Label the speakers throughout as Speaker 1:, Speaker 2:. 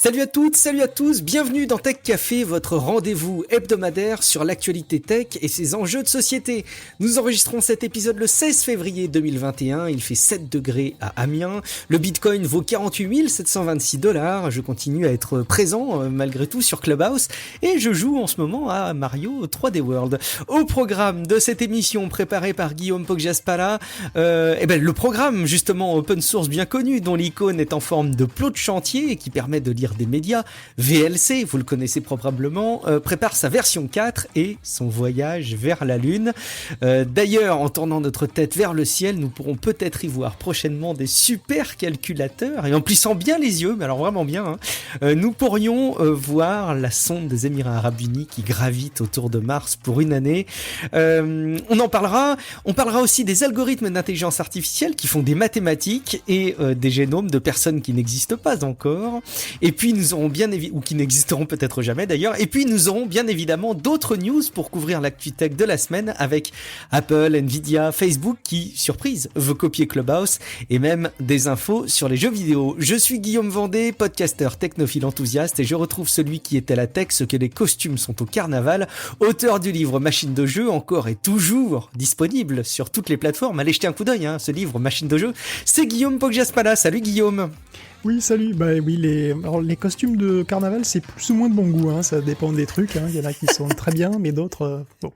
Speaker 1: Salut à toutes, salut à tous, bienvenue dans Tech Café, votre rendez-vous hebdomadaire sur l'actualité tech et ses enjeux de société. Nous enregistrons cet épisode le 16 février 2021, il fait 7 degrés à Amiens, le Bitcoin vaut 48 726 $, je continue à être présent malgré tout sur Clubhouse et je joue en ce moment à Mario 3D World. Au programme de cette émission préparée par Guillaume Poggiaspala, le programme justement open source bien connu dont l'icône est en forme de plot de chantier et qui permet de lire des médias, VLC, vous le connaissez probablement, prépare sa version 4 et son voyage vers la Lune. D'ailleurs, en tournant notre tête vers le ciel, nous pourrons peut-être y voir prochainement des super calculateurs et en plissant bien les yeux, mais alors vraiment bien, nous pourrions voir la sonde des Émirats Arabes Unis qui gravite autour de Mars pour une année. On en parlera. On parlera aussi des algorithmes d'intelligence artificielle qui font des mathématiques et des génomes de personnes qui n'existent pas encore. Et puis nous aurons ou qui n'existeront peut-être jamais d'ailleurs. Et puis nous aurons bien évidemment d'autres news pour couvrir l'actu tech de la semaine avec Apple, Nvidia, Facebook qui, surprise, veut copier Clubhouse et même des infos sur les jeux vidéo. Je suis Guillaume Vendée, podcasteur technophile enthousiaste et je retrouve celui qui était la tech, ce que les costumes sont au carnaval, auteur du livre Machine de jeu, encore et toujours disponible sur toutes les plateformes. Allez jeter un coup d'œil, ce livre Machine de jeu. C'est Guillaume Poggiaspala. Salut Guillaume.
Speaker 2: Oui, salut. Les costumes de carnaval, c'est plus ou moins de bon goût, ça dépend des trucs. Il y en a qui sont très bien, mais d'autres, bon.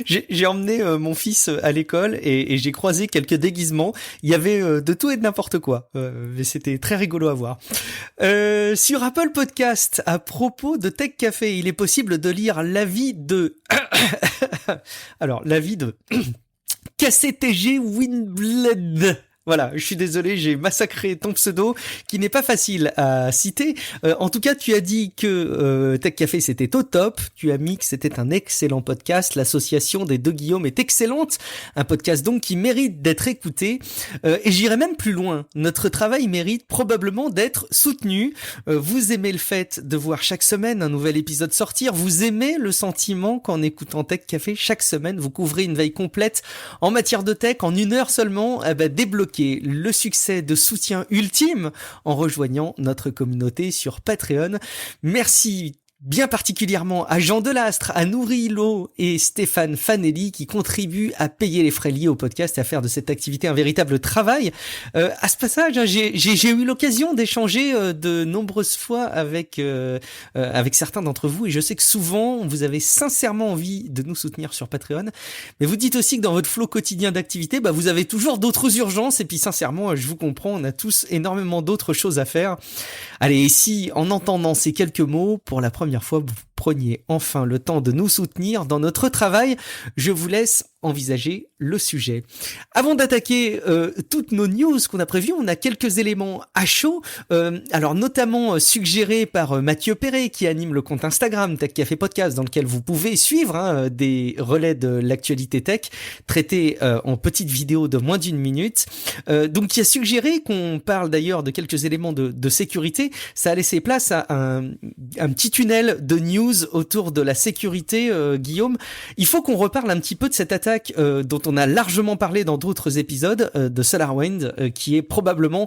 Speaker 1: J'ai emmené mon fils à l'école et j'ai croisé quelques déguisements. Il y avait de tout et de n'importe quoi. Mais c'était très rigolo à voir. Sur Apple Podcast, à propos de Tech Café, il est possible de lire l'avis de... Alors, l'avis de... KCTG Winbled. Voilà, je suis désolé, j'ai massacré ton pseudo qui n'est pas facile à citer. En tout cas, tu as dit que Tech Café c'était au top. Tu as mis que c'était un excellent podcast. L'association des deux Guillaume est excellente. Un podcast donc qui mérite d'être écouté. Et j'irai même plus loin. Notre travail mérite probablement d'être soutenu. Vous aimez le fait de voir chaque semaine un nouvel épisode sortir. Vous aimez le sentiment qu'en écoutant Tech Café chaque semaine, vous couvrez une veille complète en matière de tech en 1 heure seulement. Débloquez le succès de soutien ultime en rejoignant notre communauté sur Patreon. Merci bien particulièrement à Jean Delastre, à Nouri Hilo et Stéphane Fanelli qui contribuent à payer les frais liés au podcast et à faire de cette activité un véritable travail. À ce passage, j'ai eu l'occasion d'échanger de nombreuses fois avec certains d'entre vous et je sais que souvent vous avez sincèrement envie de nous soutenir sur Patreon, mais vous dites aussi que dans votre flot quotidien d'activité, vous avez toujours d'autres urgences et puis sincèrement, je vous comprends, on a tous énormément d'autres choses à faire. Allez, et si en entendant ces quelques mots, pour la première fois, vous preniez enfin le temps de nous soutenir dans notre travail, je vous laisse envisager le sujet. Avant d'attaquer toutes nos news qu'on a prévues, on a quelques éléments à chaud, alors notamment suggérés par Mathieu Perret qui anime le compte Instagram Tech Café Podcast dans lequel vous pouvez suivre des relais de l'actualité tech traités en petites vidéos de moins d'1 minute. Donc qui a suggéré qu'on parle d'ailleurs de quelques éléments de sécurité. Ça a laissé place à un petit tunnel de news autour de la sécurité, Guillaume. Il faut qu'on reparle un petit peu de cette attaque dont on a largement parlé dans d'autres épisodes de SolarWinds, qui est probablement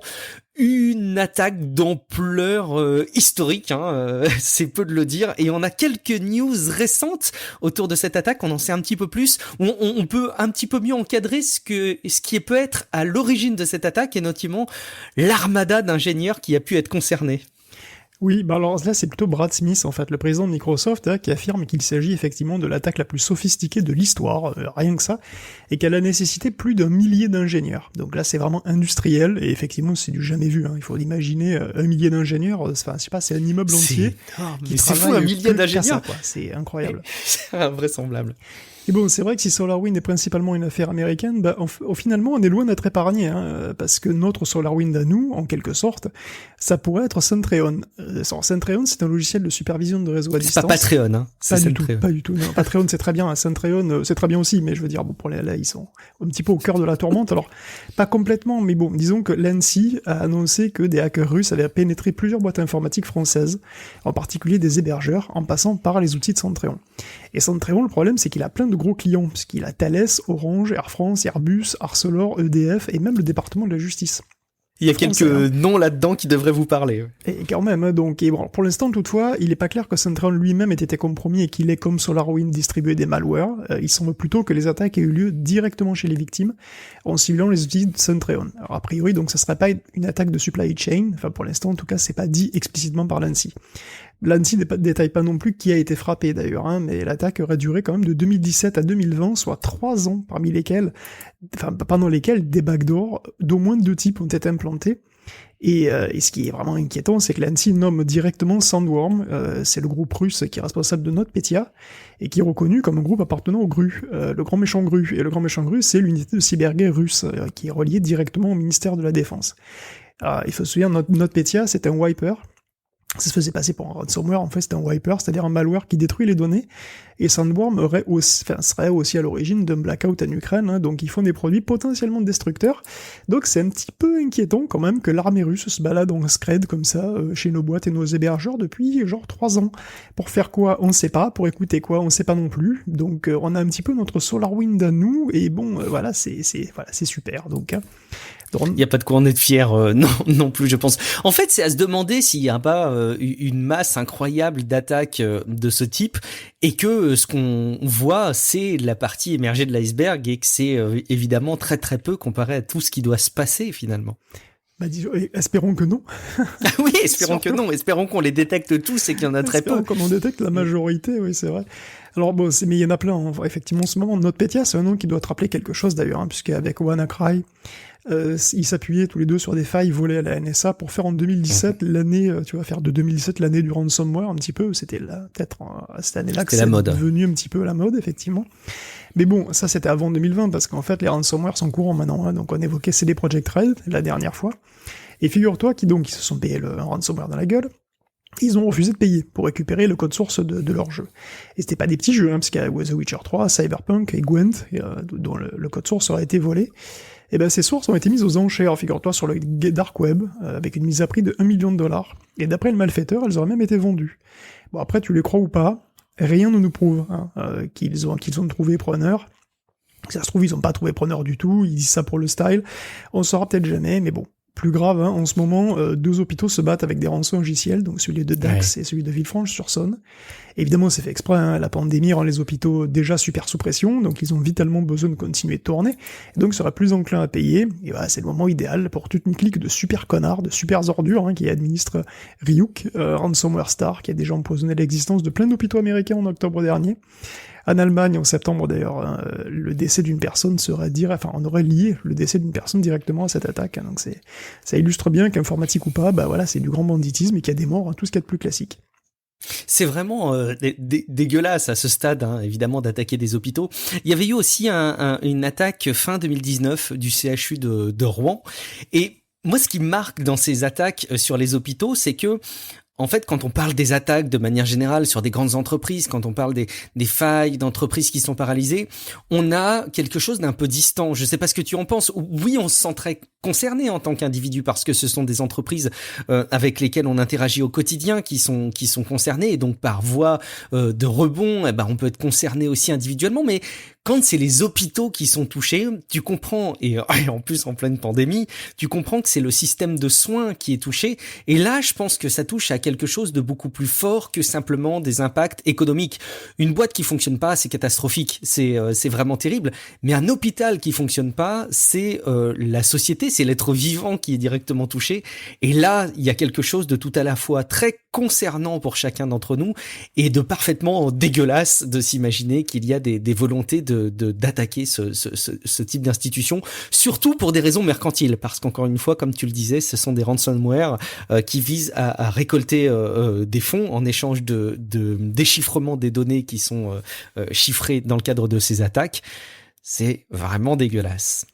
Speaker 1: une attaque d'ampleur historique, c'est peu de le dire, et on a quelques news récentes autour de cette attaque, on en sait un petit peu plus, on peut un petit peu mieux encadrer ce qui peut être à l'origine de cette attaque, et notamment l'armada d'ingénieurs qui a pu être concernée.
Speaker 2: Oui, alors là c'est plutôt Brad Smith en fait, le président de Microsoft, qui affirme qu'il s'agit effectivement de l'attaque la plus sophistiquée de l'histoire, rien que ça, et qu'elle a nécessité plus d'1 millier d'ingénieurs. Donc là c'est vraiment industriel, et effectivement c'est du jamais vu, il faut imaginer 1 millier d'ingénieurs, je sais pas, c'est un immeuble entier.
Speaker 1: C'est fou, 1 millier d'ingénieurs,
Speaker 2: c'est incroyable.
Speaker 1: C'est invraisemblable.
Speaker 2: Et bon, c'est vrai que si SolarWinds est principalement une affaire américaine, finalement, on est loin d'être épargné, parce que notre SolarWinds à nous, en quelque sorte, ça pourrait être Centreon. Centreon, c'est un logiciel de supervision de réseau à distance.
Speaker 1: C'est pas Patreon, c'est
Speaker 2: Pas du tout. Non, Patreon, c'est très bien. Centreon, c'est très bien aussi, mais je veux dire, pour là, ils sont un petit peu au cœur de la tourmente. Alors, pas complètement, mais bon, disons que l'ANSSI a annoncé que des hackers russes avaient pénétré plusieurs boîtes informatiques françaises, en particulier des hébergeurs, en passant par les outils de Centreon. Et Centreon, le problème, c'est qu'il a plein de gros clients, puisqu'il a Thales, Orange, Air France, Airbus, Arcelor, EDF, et même le département de la justice.
Speaker 1: Il y a quelques noms là-dedans qui devraient vous parler.
Speaker 2: Et quand même, donc, et bon, pour l'instant, toutefois, il n'est pas clair que Centreon lui-même ait été compromis et qu'il ait, comme SolarWinds, distribué des malwares. Il semble plutôt que les attaques aient eu lieu directement chez les victimes, en ciblant les outils de Centreon. Alors, a priori, donc, ça serait pas une attaque de supply chain. Enfin, pour l'instant, en tout cas, c'est pas dit explicitement par l'ANSSI. L'ANSSI ne détaille pas non plus qui a été frappé d'ailleurs, hein, mais l'attaque aurait duré quand même de 2017 à 2020, soit 3 ans, pendant lesquels des backdoors d'au moins 2 types ont été implantés. Et ce qui est vraiment inquiétant, c'est que l'ANSSI nomme directement Sandworm, c'est le groupe russe qui est responsable de NotPetya, et qui est reconnu comme un groupe appartenant au GRU, le Grand Méchant GRU. Et le Grand Méchant GRU, c'est l'unité de cyberguerre russe, qui est reliée directement au ministère de la Défense. Alors, il faut se souvenir, NotPetya, c'est un wiper. Ça se faisait passer pour un ransomware, en fait c'était un wiper, c'est-à-dire un malware qui détruit les données, et Sandworm serait aussi à l'origine d'un blackout en Ukraine, hein, donc ils font des produits potentiellement destructeurs, donc c'est un petit peu inquiétant quand même que l'armée russe se balade en scred comme ça, chez nos boîtes et nos hébergeurs depuis genre 3 ans. Pour faire quoi, on sait pas, pour écouter quoi, on sait pas non plus, donc on a un petit peu notre SolarWinds à nous, et bon, voilà, c'est super, donc... Hein.
Speaker 1: Il n'y a pas de quoi en être fier, non plus, je pense. En fait, c'est à se demander s'il n'y a pas une masse incroyable d'attaques de ce type et que ce qu'on voit, c'est la partie émergée de l'iceberg et que c'est évidemment très très peu comparé à tout ce qui doit se passer finalement.
Speaker 2: Bah disons, espérons que non.
Speaker 1: Oui, espérons que non. Espérons qu'on les détecte tous et qu'il y en a très peu.
Speaker 2: Qu'on en détecte la majorité, oui, c'est vrai. Alors bon, mais il y en a plein, hein. Effectivement, en ce moment, NotPetya, c'est un nom qui doit te rappeler quelque chose d'ailleurs, hein, puisqu'avec WannaCry, ils s'appuyaient tous les deux sur des failles volées à la NSA pour faire en 2017 l'année, faire de 2017 l'année du ransomware un petit peu. C'était là, peut-être cette année-là que c'est devenu un petit peu la mode, effectivement. Mais bon, ça c'était avant 2020 parce qu'en fait les ransomware sont courants maintenant. Hein, donc on évoquait CD Projekt Red la dernière fois. Et figure-toi qu'ils se sont payés un ransomware dans la gueule. Ils ont refusé de payer pour récupérer le code source de leur jeu. Et c'était pas des petits jeux, hein, parce qu'il y a The Witcher 3, Cyberpunk et Gwent, dont le code source aurait été volé. Et ben ces sources ont été mises aux enchères, figure-toi, sur le dark web, avec une mise à prix de $1 million. Et d'après le malfaiteur, elles auraient même été vendues. Bon après, tu les crois ou pas, rien ne nous prouve qu'ils ont trouvé preneur. Ça se trouve, ils ont pas trouvé preneur du tout, ils disent ça pour le style. On saura peut-être jamais, mais bon. Plus grave, hein, en ce moment, 2 hôpitaux se battent avec des rançons logiciels, donc celui de Dax et celui de Villefranche-sur-Saône. Évidemment, c'est fait exprès, hein, la pandémie rend les hôpitaux déjà super sous pression, donc ils ont vitalement besoin de continuer de tourner, et donc seraient plus enclins à payer, et voilà, c'est le moment idéal pour toute une clique de super connards, de super ordures, hein, qui administre Ryuk, Ransomware Star, qui a déjà empoisonné l'existence de plein d'hôpitaux américains en octobre dernier. En Allemagne, en septembre d'ailleurs, hein, le décès d'une personne on aurait lié le décès d'une personne directement à cette attaque. Hein, donc ça illustre bien qu'informatique ou pas, bah voilà, c'est du grand banditisme et qu'il y a des morts, hein, tout ce qu'il y a de plus classique.
Speaker 1: C'est vraiment dégueulasse à ce stade, hein, évidemment, d'attaquer des hôpitaux. Il y avait eu aussi une attaque fin 2019 du CHU de Rouen. Et moi, ce qui me marque dans ces attaques sur les hôpitaux, c'est que en fait, quand on parle des attaques de manière générale sur des grandes entreprises, quand on parle des failles d'entreprises qui sont paralysées, on a quelque chose d'un peu distant. Je sais pas ce que tu en penses. Oui, on se sent très concerné en tant qu'individu parce que ce sont des entreprises avec lesquelles on interagit au quotidien qui sont concernées et donc par voie de rebond, on peut être concerné aussi individuellement. Mais quand c'est les hôpitaux qui sont touchés, tu comprends, et en plus en pleine pandémie, tu comprends que c'est le système de soins qui est touché. Et là, je pense que ça touche à quelque chose de beaucoup plus fort que simplement des impacts économiques. Une boîte qui fonctionne pas, c'est catastrophique, c'est vraiment terrible. Mais un hôpital qui fonctionne pas, c'est la société, c'est l'être vivant qui est directement touché. Et là, il y a quelque chose de tout à la fois très concernant pour chacun d'entre nous et de parfaitement dégueulasse de s'imaginer qu'il y a des volontés d'attaquer ce type d'institution, surtout pour des raisons mercantiles, parce qu'encore une fois, comme tu le disais, ce sont des ransomware qui visent à récolter des fonds en échange de déchiffrement des données qui sont chiffrées dans le cadre de ces attaques. C'est vraiment dégueulasse.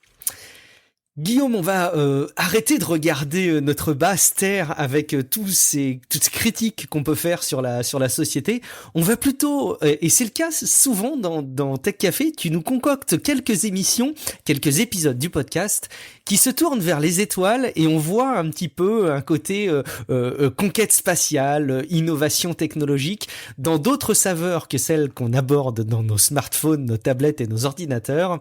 Speaker 1: Guillaume, on va arrêter de regarder notre basse terre avec toutes ces critiques qu'on peut faire sur la société. On va plutôt, et c'est le cas souvent dans Tech Café, tu nous concoctes quelques émissions, quelques épisodes du podcast qui se tournent vers les étoiles et on voit un petit peu un côté conquête spatiale, innovation technologique dans d'autres saveurs que celles qu'on aborde dans nos smartphones, nos tablettes et nos ordinateurs.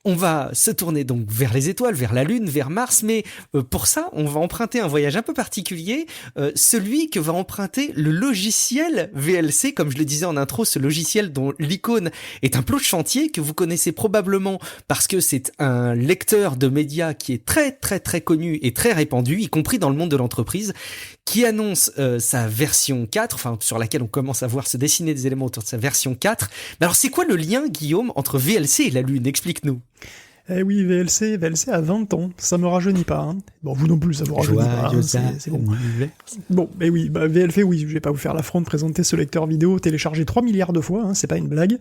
Speaker 1: On va se tourner donc vers les étoiles, vers la Lune, vers Mars, mais pour ça, on va emprunter un voyage un peu particulier, celui que va emprunter le logiciel VLC, comme je le disais en intro, ce logiciel dont l'icône est un plot de chantier que vous connaissez probablement parce que c'est un lecteur de médias qui est très très très connu et très répandu, y compris dans le monde de l'entreprise, qui annonce sa version 4, enfin sur laquelle on commence à voir se dessiner des éléments autour de sa version 4. Mais alors c'est quoi le lien, Guillaume, entre VLC et la Lune? Explique-nous.
Speaker 2: Eh oui, VLC a 20 ans, ça me rajeunit pas. Hein. Bon, vous non plus, ça vous rajeunit pas, hein, c'est bon. Bon, mais oui, VLC, oui, je vais pas vous faire l'affront de présenter ce lecteur vidéo téléchargé 3 milliards de fois, hein, c'est pas une blague.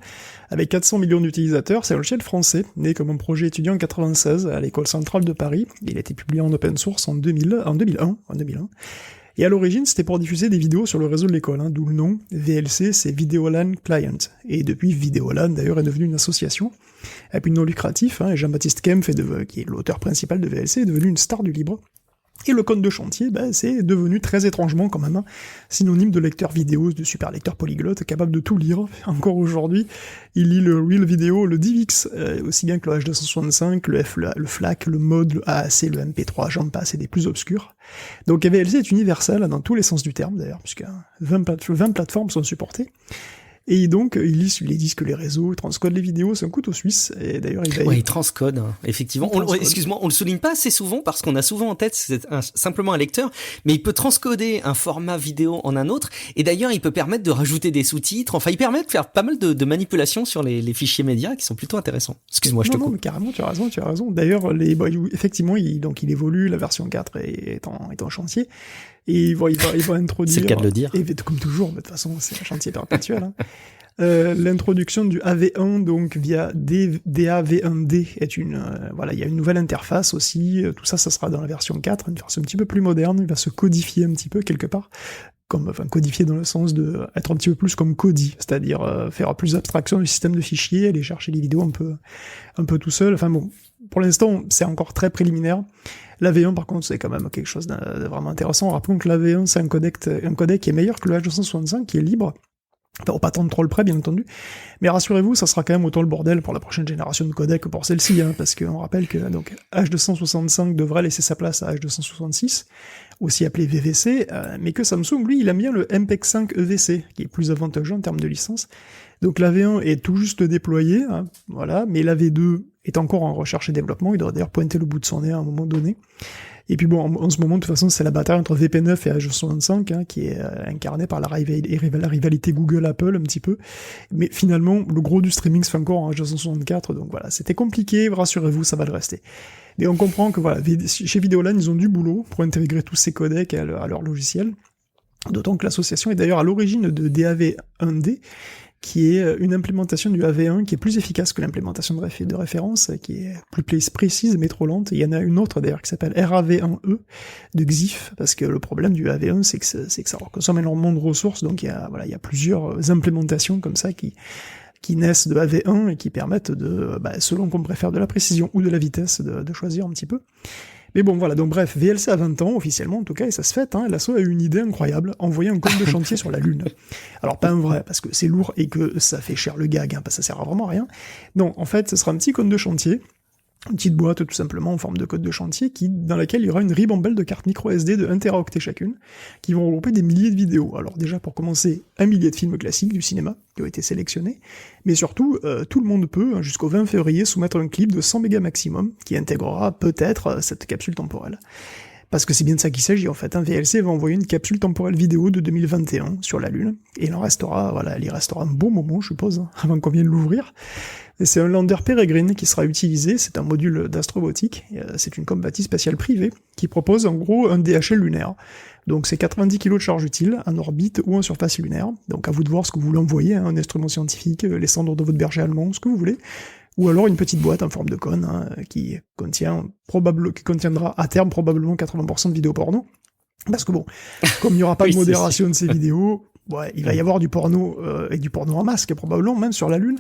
Speaker 2: Avec 400 millions d'utilisateurs, c'est un logiciel français, né comme un projet étudiant en 96 à l'école centrale de Paris. Il a été publié en open source en 2001. Et à l'origine, c'était pour diffuser des vidéos sur le réseau de l'école, hein, d'où le nom. VLC, c'est Videolan Client. Et depuis, Videolan, d'ailleurs, est devenu une association. Et puis non lucratif, hein, et Jean-Baptiste Kempf, qui est l'auteur principal de VLC, est devenu une star du libre. Et le code de chantier, c'est devenu très étrangement quand même synonyme de lecteur vidéo, de super lecteur polyglotte, capable de tout lire. Encore aujourd'hui, il lit le Real Video, le DivX, aussi bien que le H265, le FLAC, le MOD, le AAC, le MP3, j'en passe, et des plus obscurs. Donc VLC est universel dans tous les sens du terme d'ailleurs, puisque 20 plateformes sont supportées. Et donc, il lit les disques, les réseaux, il transcode les vidéos, c'est un couteau suisse. Et d'ailleurs,
Speaker 1: il transcode, hein, effectivement. Excuse-moi, on le souligne pas assez souvent parce qu'on a souvent en tête c'est simplement un lecteur, mais il peut transcoder un format vidéo en un autre. Et d'ailleurs, il peut permettre de rajouter des sous-titres. Enfin, il permet de faire pas mal de manipulations sur les fichiers médias qui sont plutôt intéressants. Excuse-moi, je te coupe.
Speaker 2: Non, mais carrément, tu as raison. D'ailleurs, effectivement, il évolue, la version 4 est en chantier. Et il va introduire...
Speaker 1: C'est le cas de le dire.
Speaker 2: Et comme toujours, de toute façon, c'est un chantier perpétuel. Hein. L'introduction du AV1, donc via DAV1D, est il y a une nouvelle interface aussi. Tout ça, ça sera dans la version 4, une version un petit peu plus moderne. Il va se codifier un petit peu quelque part. Codifier dans le sens de être un petit peu plus comme Kodi, c'est-à-dire faire plus abstraction du système de fichiers, aller chercher les vidéos un peu tout seul. Enfin bon, pour l'instant, c'est encore très préliminaire. L'AV1, par contre, c'est quand même quelque chose de vraiment intéressant. Rappelons que l'AV1, c'est un codec qui est meilleur que le H265, qui est libre. Enfin, pas tant de trop le près, bien entendu. Mais rassurez-vous, ça sera quand même autant le bordel pour la prochaine génération de codec que pour celle-ci, hein, parce qu'on rappelle que donc H265 devrait laisser sa place à H266, aussi appelé VVC, mais que Samsung, lui, il aime bien le MPEG-5 EVC, qui est plus avantageux en termes de licence. Donc l'AV1 est tout juste déployé, hein, voilà, mais l'AV2 est encore en recherche et développement, il doit d'ailleurs pointer le bout de son nez à un moment donné. Et puis bon, en ce moment, de toute façon, c'est la bataille entre VP9 et H265, hein, qui est incarnée par la rivalité Google-Apple un petit peu. Mais finalement, le gros du streaming se fait encore en H264, donc voilà, c'était compliqué, rassurez-vous, ça va le rester. Mais on comprend que voilà, chez Videolan, ils ont du boulot pour intégrer tous ces codecs à leur logiciel. D'autant que l'association est d'ailleurs à l'origine de DAV1D, qui est une implémentation du AV1 qui est plus efficace que l'implémentation de référence, qui est plus précise mais trop lente. Et il y en a une autre d'ailleurs qui s'appelle RAV1E de Xif, parce que le problème du AV1 c'est que ça consomme énormément de ressources, donc il y a plusieurs implémentations comme ça qui naissent de AV1 et qui permettent de, selon qu'on préfère de la précision ou de la vitesse, de choisir un petit peu. Mais bon, voilà, donc bref, VLC a 20 ans, officiellement en tout cas, et ça se fête, hein, l'assaut a eu une idée incroyable, envoyer un code de chantier sur la Lune. Alors pas un vrai, parce que c'est lourd et que ça fait cher le gag, hein, parce que ça sert à vraiment à rien. Non, en fait, ce sera un petit code de chantier, une petite boîte tout simplement en forme de code de chantier dans laquelle il y aura une ribambelle de cartes micro SD de 1 Teraoctet chacune, qui vont regrouper des milliers de vidéos. Alors déjà pour commencer, 1 millier de films classiques du cinéma qui ont été sélectionnés, mais surtout tout le monde peut, jusqu'au 20 février, soumettre un clip de 100 mégas maximum, qui intégrera peut-être cette capsule temporelle. Parce que c'est bien de ça qu'il s'agit en fait. VLC va envoyer une capsule temporelle vidéo de 2021 sur la Lune, et il y restera un bon moment, je suppose, hein, avant qu'on vienne l'ouvrir. Et c'est un lander Peregrine qui sera utilisé, c'est un module d'astrobotique, c'est une compagnie spatiale privée qui propose en gros un DHL lunaire. Donc c'est 90 kg de charge utile, en orbite ou en surface lunaire. Donc à vous de voir ce que vous voulez envoyer, hein, un instrument scientifique, les cendres de votre berger allemand, ce que vous voulez. Ou alors une petite boîte en forme de cône, hein, qui contiendra à terme probablement 80% de vidéos porno. Parce que bon, comme il n'y aura pas de modération de ces vidéos, il va y avoir du porno, et du porno en masque, probablement, même sur la Lune.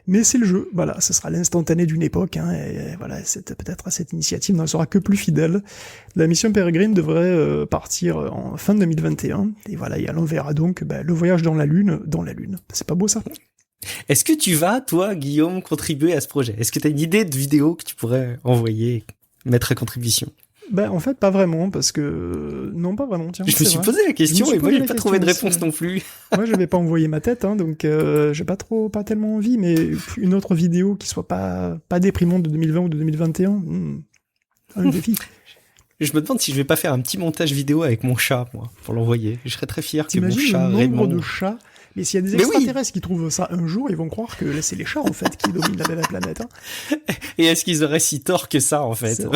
Speaker 2: Mais c'est le jeu, voilà, ce sera l'instantané d'une époque, hein, et voilà, peut-être cette initiative n'en sera que plus fidèle. La mission Peregrine devrait partir en fin 2021, et voilà, et on verra donc le voyage dans la Lune. C'est pas beau ça ?
Speaker 1: Est-ce que tu vas, toi, Guillaume, contribuer à ce projet? Est-ce que tu as une idée de vidéo que tu pourrais envoyer, mettre à contribution?
Speaker 2: Ben, en fait, pas vraiment, parce que... Non, pas vraiment, tiens.
Speaker 1: Je me suis posé la question et moi, j'ai pas trouvé de réponse non plus.
Speaker 2: Moi, je vais pas envoyer ma tête, hein, donc j'ai pas tellement envie, mais une autre vidéo qui soit pas déprimante de 2020 ou de 2021, un défi.
Speaker 1: Je me demande si je vais pas faire un petit montage vidéo avec mon chat, moi, pour l'envoyer. Je serais très fier que mon chat
Speaker 2: le nombre
Speaker 1: Raymond...
Speaker 2: de chats. Mais s'il y a des extraterrestres qui trouvent ça un jour, ils vont croire que là, c'est les chats, en fait, qui dominent la planète. Hein.
Speaker 1: Et est-ce qu'ils auraient si tort que ça, en fait?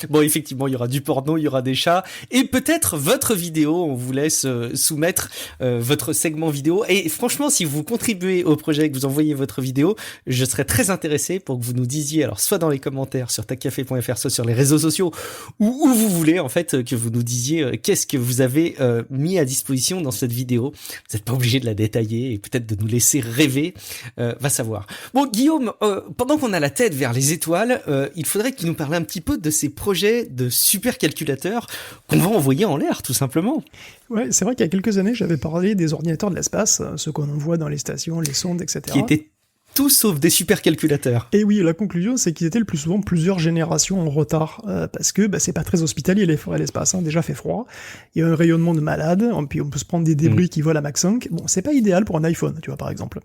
Speaker 1: Bon, effectivement, il y aura du porno, il y aura des chats, et peut-être votre vidéo. On vous laisse soumettre votre segment vidéo. Et franchement, si vous contribuez au projet, que vous envoyez votre vidéo, je serais très intéressé pour que vous nous disiez, alors soit dans les commentaires sur tacafé.fr, soit sur les réseaux sociaux, ou où vous voulez, en fait, que vous nous disiez qu'est-ce que vous avez mis à disposition dans cette vidéo. Vous n'êtes pas obligé de la détailler et peut-être de nous laisser rêver, va savoir. Bon, Guillaume, pendant qu'on a la tête vers les étoiles, il faudrait que tu nous parles un petit peu de ces projets de supercalculateurs qu'on va envoyer en l'air, tout simplement.
Speaker 2: Ouais, c'est vrai qu'il y a quelques années, j'avais parlé des ordinateurs de l'espace, ceux qu'on envoie dans les stations, les sondes, etc.
Speaker 1: Qui étaient tout sauf des supercalculateurs.
Speaker 2: Et oui, la conclusion, c'est qu'ils étaient le plus souvent plusieurs générations en retard, parce que c'est pas très hospitalier les forêts et l'espace, hein. Déjà fait froid, il y a un rayonnement de malade, puis on peut se prendre des débris qui volent à Mach 5, bon, c'est pas idéal pour un iPhone, tu vois, par exemple.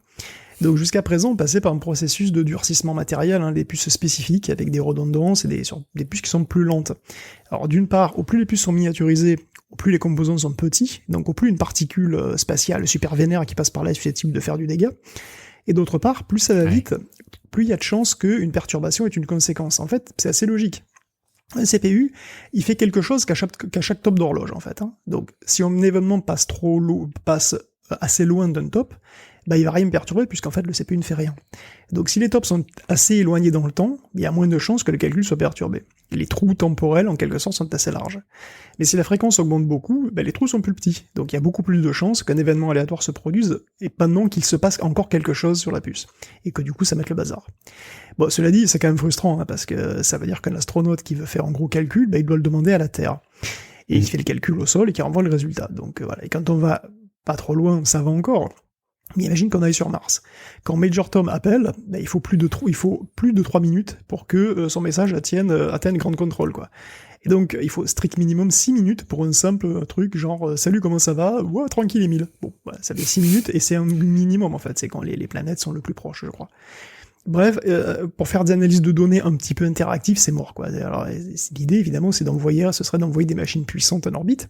Speaker 2: Donc jusqu'à présent, on passait par un processus de durcissement matériel, hein, des puces spécifiques, avec des redondances et des puces qui sont plus lentes. Alors d'une part, au plus les puces sont miniaturisées, au plus les composants sont petits, donc au plus une particule spatiale super vénère qui passe par là est susceptible de faire du dégât. Et d'autre part, plus ça va vite, plus il y a de chances qu'une perturbation est une conséquence. En fait, c'est assez logique. Un CPU, il fait quelque chose qu'à chaque top d'horloge, en fait. Hein. Donc, si un événement passe assez loin d'un top, il va rien me perturber, puisqu'en fait, le CPU ne fait rien. Donc, si les tops sont assez éloignés dans le temps, il y a moins de chances que le calcul soit perturbé. Les trous temporels, en quelque sorte, sont assez larges. Mais si la fréquence augmente beaucoup, les trous sont plus petits. Donc il y a beaucoup plus de chances qu'un événement aléatoire se produise, et pendant qu'il se passe encore quelque chose sur la puce. Et que du coup, ça mette le bazar. Bon, cela dit, c'est quand même frustrant, hein, parce que ça veut dire qu'un astronaute qui veut faire un gros calcul, il doit le demander à la Terre. Et il fait le calcul au sol et qui renvoie le résultat. Donc voilà. Et quand on va pas trop loin, ça va encore. Mais imagine qu'on aille sur Mars. Quand Major Tom appelle, il faut plus de 3 minutes pour que son message atteigne Ground Control, quoi. Et donc, il faut strict minimum 6 minutes pour un simple truc genre « Salut, comment ça va ? Ouais, tranquille, Émile. » Bon, ça fait 6 minutes, et c'est un minimum, en fait. C'est quand les planètes sont le plus proches, je crois. Bref, pour faire des analyses de données un petit peu interactives, c'est mort, quoi. Alors, l'idée, évidemment, ce serait d'envoyer des machines puissantes en orbite,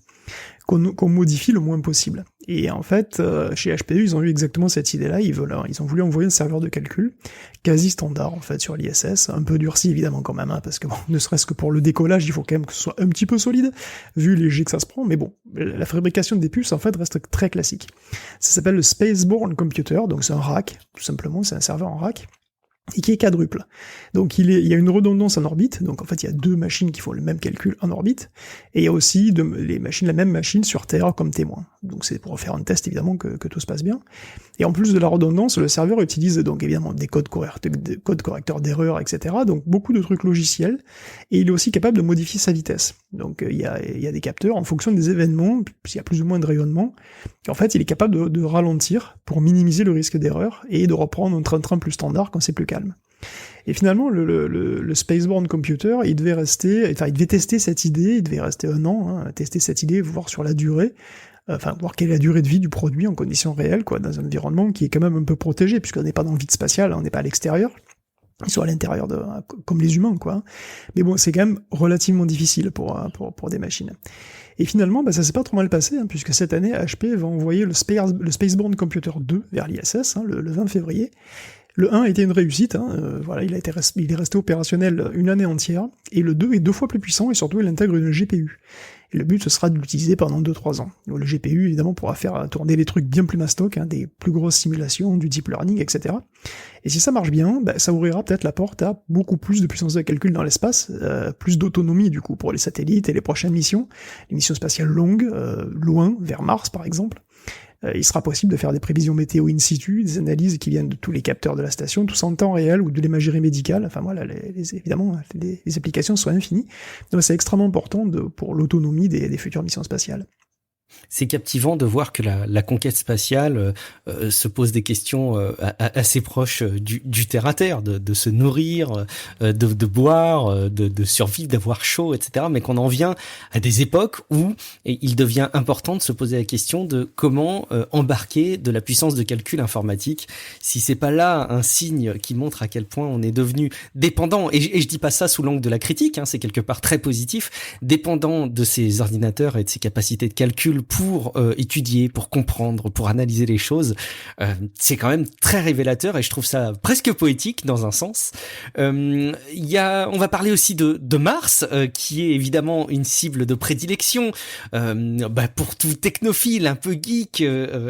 Speaker 2: qu'on modifie le moins possible. Et en fait, chez HPE, ils ont eu exactement cette idée-là, ils ont voulu envoyer un serveur de calcul, quasi standard, en fait, sur l'ISS, un peu durci, évidemment, quand même, hein, parce que bon, ne serait-ce que pour le décollage, il faut quand même que ce soit un petit peu solide, vu les jets que ça se prend, mais bon, la fabrication des puces, en fait, reste très classique. Ça s'appelle le Spaceborne Computer, donc c'est un rack, tout simplement, c'est un serveur en rack, et qui est quadruple. Donc il y a une redondance en orbite, donc en fait il y a deux machines qui font le même calcul en orbite, et il y a aussi la même machine sur Terre comme témoin. Donc c'est pour faire un test évidemment que tout se passe bien. Et en plus de la redondance, le serveur utilise donc évidemment des codes correcteurs d'erreurs, etc. Donc beaucoup de trucs logiciels, et il est aussi capable de modifier sa vitesse. Donc il y a des capteurs en fonction des événements, s'il y a plus ou moins de rayonnement, et en fait il est capable de ralentir pour minimiser le risque d'erreur, et de reprendre un train plus standard quand c'est plus calme. Et finalement, le Spaceborne Computer, il devait tester cette idée, il devait rester 1 an, hein, tester cette idée, voir sur la durée, voir quelle est la durée de vie du produit en conditions réelles, quoi, dans un environnement qui est quand même un peu protégé, puisqu'on n'est pas dans le vide spatial, on n'est pas à l'extérieur, ils sont à l'intérieur comme les humains, quoi. Mais bon, c'est quand même relativement difficile pour des machines. Et finalement, ça s'est pas trop mal passé, hein, puisque cette année, HP va envoyer le Spaceborne Computer 2 vers l'ISS, hein, le 20 février. Le 1 a été une réussite, hein, il est resté opérationnel une année entière, et le 2 est 2 fois plus puissant, et surtout il intègre une GPU. Et le but, ce sera de l'utiliser pendant 2-3 ans. Donc, le GPU, évidemment, pourra faire tourner des trucs bien plus mastoc, hein, des plus grosses simulations, du deep learning, etc. Et si ça marche bien, ça ouvrira peut-être la porte à beaucoup plus de puissance de calcul dans l'espace, plus d'autonomie, du coup, pour les satellites et les prochaines missions, les missions spatiales longues, loin, vers Mars, par exemple. Il sera possible de faire des prévisions météo in situ, des analyses qui viennent de tous les capteurs de la station, tout ça en temps réel, ou de l'imagerie médicale. Enfin voilà, évidemment, les applications sont infinies. Donc c'est extrêmement important pour l'autonomie des futures missions spatiales.
Speaker 1: C'est captivant de voir que la conquête spatiale se pose des questions assez proches du terre à terre, de se nourrir, de boire, de survivre, d'avoir chaud, etc. Mais qu'on en vient à des époques où il devient important de se poser la question de comment embarquer de la puissance de calcul informatique. Si c'est pas là un signe qui montre à quel point on est devenu dépendant, et je dis pas ça sous l'angle de la critique, hein, c'est quelque part très positif, dépendant de ces ordinateurs et de ces capacités de calcul pour étudier, pour comprendre, pour analyser les choses, c'est quand même très révélateur et je trouve ça presque poétique dans un sens. On va parler aussi de Mars, qui est évidemment une cible de prédilection pour tout technophile, un peu geek,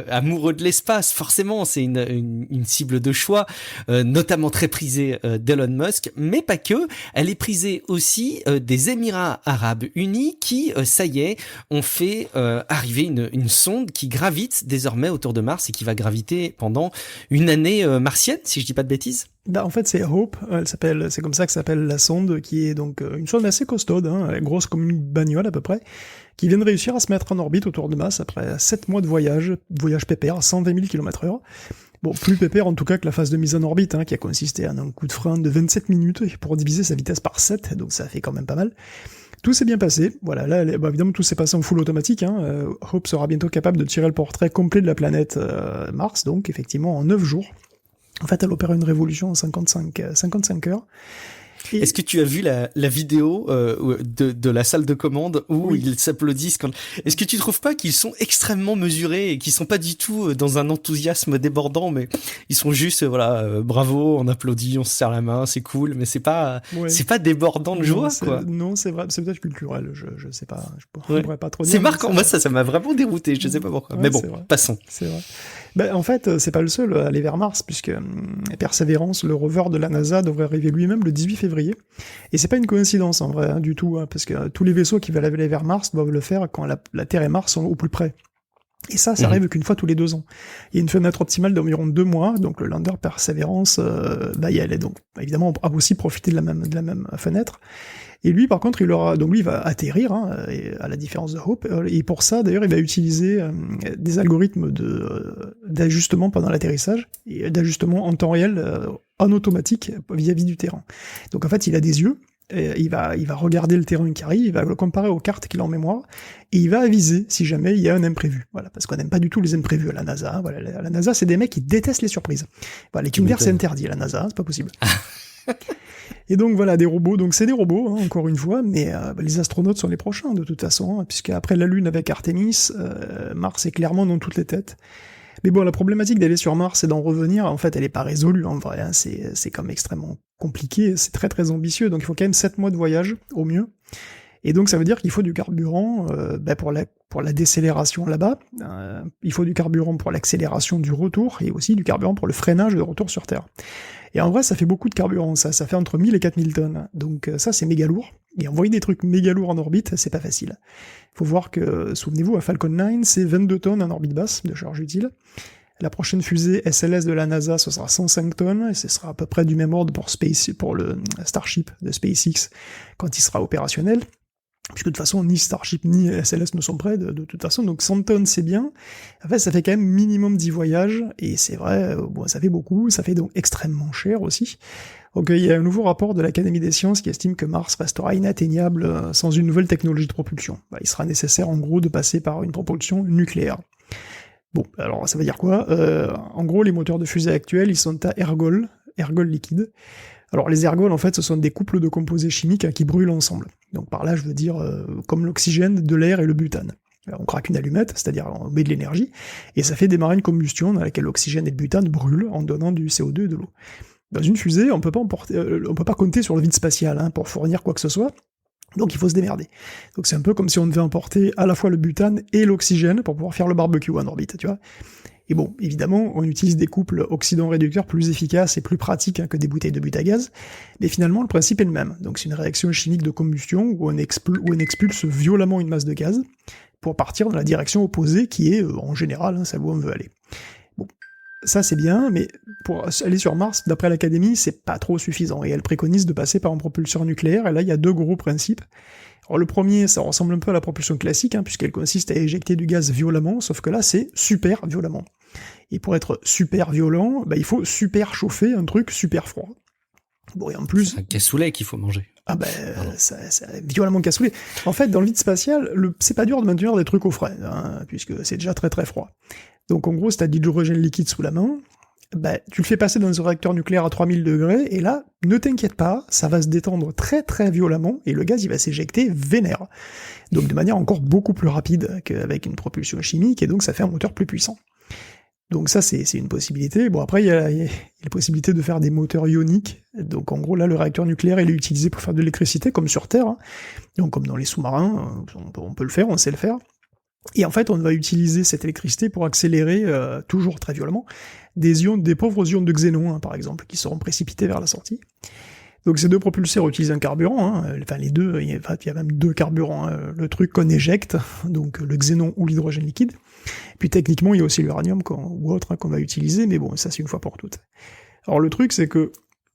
Speaker 1: amoureux de l'espace. Forcément, c'est une cible de choix, notamment très prisée d'Elon Musk, mais pas que. Elle est prisée aussi des Émirats Arabes Unis qui, ça y est, ont fait arriver une sonde qui gravite désormais autour de Mars et qui va graviter pendant une année martienne, si je dis pas de bêtises.
Speaker 2: Bah, en fait, c'est Hope, c'est comme ça que s'appelle la sonde, qui est donc une sonde assez costaude, hein, grosse comme une bagnole à peu près, qui vient de réussir à se mettre en orbite autour de Mars après 7 mois de voyage pépère à 120 000 km/h. Bon, plus pépère en tout cas que la phase de mise en orbite, hein, qui a consisté en un coup de frein de 27 minutes pour diviser sa vitesse par 7, donc ça fait quand même pas mal. Tout s'est bien passé, voilà, là évidemment tout s'est passé en full automatique, hein. Hope sera bientôt capable de tirer le portrait complet de la planète Mars, donc effectivement en 9 jours. En fait, elle opère une révolution en 55 heures. Et...
Speaker 1: Est-ce que tu as vu la vidéo de la salle de commande où
Speaker 2: oui.
Speaker 1: ils s'applaudissent Est-ce que tu trouves pas qu'ils sont extrêmement mesurés et qu'ils sont pas du tout dans un enthousiasme débordant, mais ils sont juste bravo, on applaudit, on se serre la main, c'est cool, mais c'est pas débordant de joie, quoi.
Speaker 2: Non, c'est vrai, c'est peut-être culturel, je sais pas, je pourrais pas trop dire.
Speaker 1: C'est marquant, moi ça m'a vraiment dérouté, je sais pas pourquoi.
Speaker 2: Ouais,
Speaker 1: mais bon, passons.
Speaker 2: C'est vrai. Ben, en fait, c'est pas le seul à aller vers Mars, puisque Perseverance, le rover de la NASA, devrait arriver lui-même le 18 février. Et c'est pas une coïncidence, en vrai, hein, du tout, hein, parce que tous les vaisseaux qui veulent aller vers Mars doivent le faire quand la Terre et Mars sont au plus près. Et ça arrive qu'une fois tous les 2 ans. Il y a une fenêtre optimale d'environ 2 mois, donc le lander Perseverance, il allait donc, évidemment, a aussi profité de la même fenêtre. Et lui, par contre, il va atterrir, hein, à la différence de Hope, et pour ça, d'ailleurs, il va utiliser des algorithmes d'ajustement pendant l'atterrissage, et d'ajustement en temps réel, en automatique, vis-à-vis du terrain. Donc en fait, il a des yeux, et il va regarder le terrain qui arrive, il va le comparer aux cartes qu'il a en mémoire, et il va aviser si jamais il y a un imprévu. Voilà, parce qu'on n'aime pas du tout les imprévus à la NASA. Voilà, la NASA, c'est des mecs qui détestent les surprises. Voilà, l'équilibre, c'est interdit à la NASA, c'est pas possible. Et donc voilà, des robots, donc c'est des robots, hein, encore une fois, mais les astronautes sont les prochains de toute façon, hein, puisque après la Lune avec Artemis, Mars est clairement dans toutes les têtes. Mais bon, la problématique d'aller sur Mars et d'en revenir, en fait, elle est pas résolue en vrai, hein, c'est quand même extrêmement compliqué, c'est très très ambitieux, donc il faut quand même 7 mois de voyage, au mieux. Et donc ça veut dire qu'il faut du carburant pour la décélération là-bas, il faut du carburant pour l'accélération du retour, et aussi du carburant pour le freinage de retour sur Terre. Et en vrai, ça fait beaucoup de carburant, ça fait entre 1000 et 4000 tonnes. Donc ça, c'est méga lourd. Et envoyer des trucs méga lourds en orbite, c'est pas facile. Faut voir que, souvenez-vous, à Falcon 9, c'est 22 tonnes en orbite basse de charge utile. La prochaine fusée SLS de la NASA, ce sera 105 tonnes, et ce sera à peu près du même ordre pour le Starship de SpaceX quand il sera opérationnel. Puisque de toute façon, ni Starship ni SLS ne sont prêts, de toute façon, donc 100 tonnes c'est bien. En fait, ça fait quand même minimum 10 voyages, et c'est vrai, ça fait beaucoup, ça fait donc extrêmement cher aussi. Donc il y a un nouveau rapport de l'Académie des sciences qui estime que Mars restera inatteignable sans une nouvelle technologie de propulsion. Il sera nécessaire en gros de passer par une propulsion nucléaire. Bon, alors ça veut dire quoi ? En gros, les moteurs de fusée actuels, ils sont à ergol liquide. Alors les ergols, en fait, ce sont des couples de composés chimiques qui brûlent ensemble. Donc par là, je veux dire comme l'oxygène, de l'air et le butane. Alors, on craque une allumette, c'est-à-dire on met de l'énergie, et ça fait démarrer une combustion dans laquelle l'oxygène et le butane brûlent en donnant du CO2 et de l'eau. Dans une fusée, on peut pas compter sur le vide spatial pour fournir quoi que ce soit. Donc il faut se démerder. Donc c'est un peu comme si on devait emporter à la fois le butane et l'oxygène pour pouvoir faire le barbecue en orbite, tu vois. Et bon, évidemment, on utilise des couples oxydant-réducteurs plus efficaces et plus pratiques que des bouteilles de but à gaz, mais finalement le principe est le même. Donc c'est une réaction chimique de combustion où on expulse violemment une masse de gaz pour partir dans la direction opposée qui est, en général, celle où on veut aller. Bon, ça c'est bien, mais pour aller sur Mars, d'après l'Académie, c'est pas trop suffisant, et elle préconise de passer par un propulseur nucléaire, et là il y a 2 gros principes. Alors le premier, ça ressemble un peu à la propulsion classique, puisqu'elle consiste à éjecter du gaz violemment, sauf que là, c'est super violemment. Et pour être super violent, il faut super chauffer un truc super froid. Bon, et en plus...
Speaker 1: C'est un cassoulet qu'il faut manger.
Speaker 2: C'est violemment cassoulet. En fait, dans le vide spatial, c'est pas dur de maintenir des trucs au frais, puisque c'est déjà très très froid. Donc en gros, si t'as de l'hydrogène liquide sous la main, tu le fais passer dans un réacteur nucléaire à 3000 degrés, et là, ne t'inquiète pas, ça va se détendre très très violemment, et le gaz il va s'éjecter vénère. Donc de manière encore beaucoup plus rapide qu'avec une propulsion chimique, et donc ça fait un moteur plus puissant. Donc ça, c'est une possibilité. Bon, après, il y a la possibilité de faire des moteurs ioniques. Donc en gros, là, le réacteur nucléaire, il est utilisé pour faire de l'électricité, comme sur Terre. Donc comme dans les sous-marins, on peut le faire, on sait le faire. Et en fait, on va utiliser cette électricité pour accélérer, toujours très violemment, des pauvres ions de xénon, par exemple, qui seront précipités vers la sortie. Donc ces deux propulseurs utilisent un carburant, enfin les deux, il y a même deux carburants, le truc qu'on éjecte, donc le xénon ou l'hydrogène liquide. Puis techniquement, il y a aussi l'uranium ou autre qu'on va utiliser, mais bon, ça c'est une fois pour toutes. Alors le truc, c'est que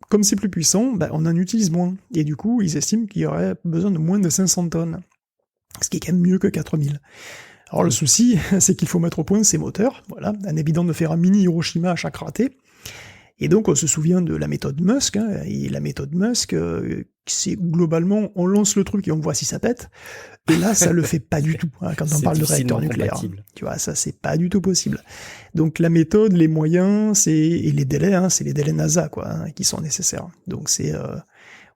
Speaker 2: comme c'est plus puissant, on en utilise moins. Et du coup, ils estiment qu'il y aurait besoin de moins de 500 tonnes, ce qui est quand même mieux que 4000. Alors le souci, c'est qu'il faut mettre au point ces moteurs, voilà, en évitant de faire un mini Hiroshima à chaque raté. Et donc on se souvient de la méthode Musk, et la méthode Musk, c'est globalement, on lance le truc et on voit si ça pète, et là ça le fait pas du tout, quand on parle de réacteur nucléaire. Tu vois, ça c'est pas du tout possible. Donc la méthode, les moyens, et les délais, c'est les délais NASA, qui sont nécessaires. Donc c'est,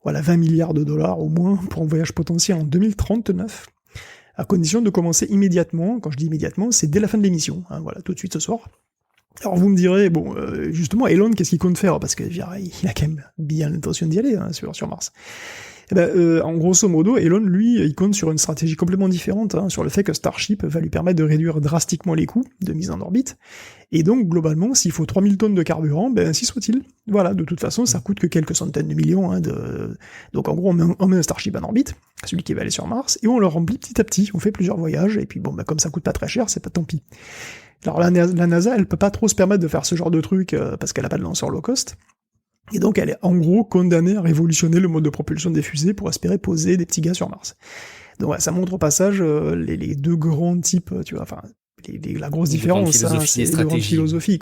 Speaker 2: 20 milliards de dollars au moins pour un voyage potentiel en 2039, à condition de commencer immédiatement. Quand je dis immédiatement, c'est dès la fin de l'émission, voilà, tout de suite ce soir. Alors vous me direz, justement, Elon, qu'est-ce qu'il compte faire? Parce que il a quand même bien l'intention d'y aller sur Mars. En grosso modo, Elon, lui, il compte sur une stratégie complètement différente, sur le fait que Starship va lui permettre de réduire drastiquement les coûts de mise en orbite. Et donc, globalement, s'il faut 3000 tonnes de carburant, ainsi soit-il. Voilà, de toute façon, ça coûte que quelques centaines de millions. Donc en gros, on met un Starship en orbite, celui qui va aller sur Mars, et on le remplit petit à petit. On fait plusieurs voyages, et puis comme ça coûte pas très cher, c'est pas tant pis. Alors la NASA, elle peut pas trop se permettre de faire ce genre de truc parce qu'elle a pas de lanceur low cost. Et donc elle est en gros condamnée à révolutionner le mode de propulsion des fusées pour espérer poser des petits gars sur Mars. Donc ça montre au passage les deux grands types, tu vois, enfin la grosse différence, c'est les grandes philosophies,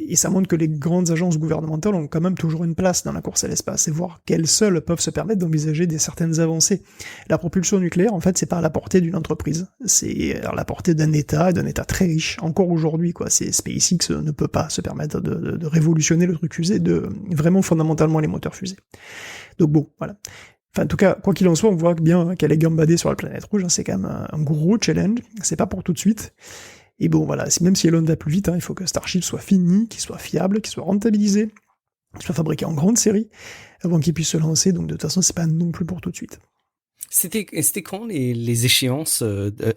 Speaker 2: et ça montre que les grandes agences gouvernementales ont quand même toujours une place dans la course à l'espace, et voir qu'elles seules peuvent se permettre d'envisager certaines avancées. La propulsion nucléaire, en fait, c'est pas à la portée d'une entreprise, c'est à la portée d'un État très riche. Encore aujourd'hui, SpaceX ne peut pas se permettre de révolutionner le truc fusée, de vraiment fondamentalement les moteurs fusées. Donc bon, voilà. Enfin, en tout cas, quoi qu'il en soit, on voit bien qu'elle est gambadée sur la planète rouge, c'est quand même un gros challenge, c'est pas pour tout de suite. Et bon, voilà, même si Elon va plus vite, il faut que Starship soit fini, qu'il soit fiable, qu'il soit rentabilisé, qu'il soit fabriqué en grande série, avant qu'il puisse se lancer, donc de toute façon, c'est pas non plus pour tout de suite.
Speaker 1: C'était quand les échéances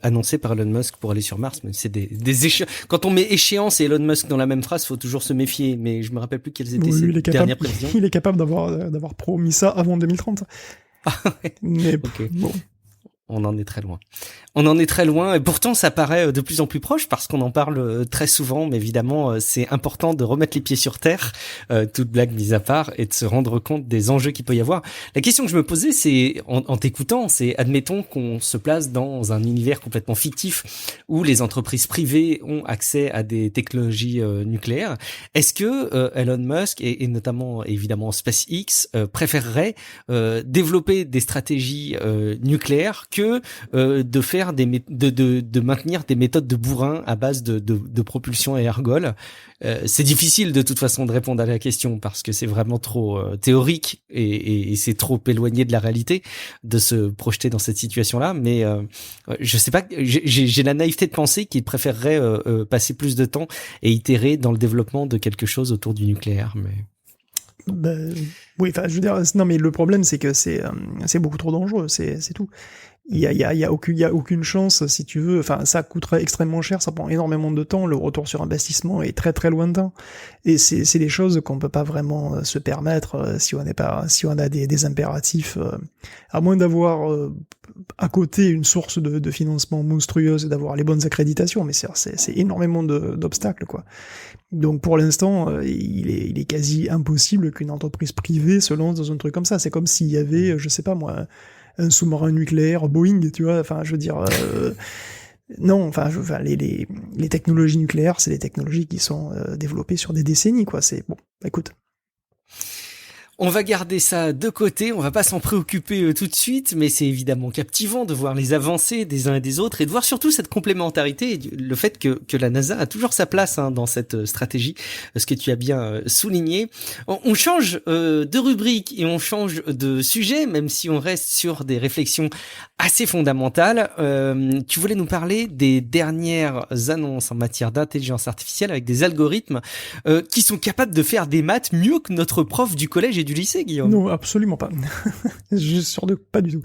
Speaker 1: annoncées par Elon Musk pour aller sur Mars? Mais c'est des échéances. Quand on met échéance et Elon Musk dans la même phrase, faut toujours se méfier. Mais je me rappelle plus quelles étaient ses dernières prévisions.
Speaker 2: Il est capable d'avoir promis ça avant 2030. Mais
Speaker 1: okay.
Speaker 2: Bon.
Speaker 1: On en est très loin. On en est très loin, et pourtant ça paraît de plus en plus proche parce qu'on en parle très souvent, mais évidemment c'est important de remettre les pieds sur terre, toute blague mise à part, et de se rendre compte des enjeux qu'il peut y avoir. La question que je me posais, c'est, en t'écoutant, c'est admettons qu'on se place dans un univers complètement fictif où les entreprises privées ont accès à des technologies nucléaires. Est-ce que Elon Musk et notamment évidemment SpaceX préféreraient développer des stratégies nucléaires que de faire de maintenir des méthodes de bourrin à base de propulsion à ergol? C'est difficile de toute façon de répondre à la question parce que c'est vraiment trop théorique et c'est trop éloigné de la réalité de se projeter dans cette situation-là. Mais je sais pas, j'ai la naïveté de penser qu'ils préféreraient passer plus de temps et itérer dans le développement de quelque chose autour du nucléaire. Mais
Speaker 2: oui, enfin, je veux dire, non, mais le problème c'est que c'est beaucoup trop dangereux, c'est tout. Il y a aucune chance, si tu veux, enfin, ça coûterait extrêmement cher, ça prend énormément de temps, le retour sur investissement est très très lointain. Et c'est des choses qu'on peut pas vraiment se permettre si on a des impératifs, à moins d'avoir à côté une source de financement monstrueuse et d'avoir les bonnes accréditations, mais c'est énormément d'obstacles, quoi. Donc pour l'instant, il est quasi impossible qu'une entreprise privée se lance dans un truc comme ça. C'est comme s'il y avait, je sais pas moi, un sous-marin nucléaire Boeing, tu vois. Enfin, je veux dire, non. Enfin, les technologies nucléaires, c'est des technologies qui sont développées sur des décennies, quoi. C'est bon. Écoute.
Speaker 1: On va garder ça de côté, on va pas s'en préoccuper tout de suite, mais c'est évidemment captivant de voir les avancées des uns et des autres et de voir surtout cette complémentarité et le fait que la NASA a toujours sa place dans cette stratégie, ce que tu as bien souligné. On change de rubrique et on change de sujet, même si on reste sur des réflexions assez fondamentales. Tu voulais nous parler des dernières annonces en matière d'intelligence artificielle avec des algorithmes qui sont capables de faire des maths mieux que notre prof du collège et du lycée, Guillaume.
Speaker 2: Non, absolument pas. Je suis sûr de pas du tout.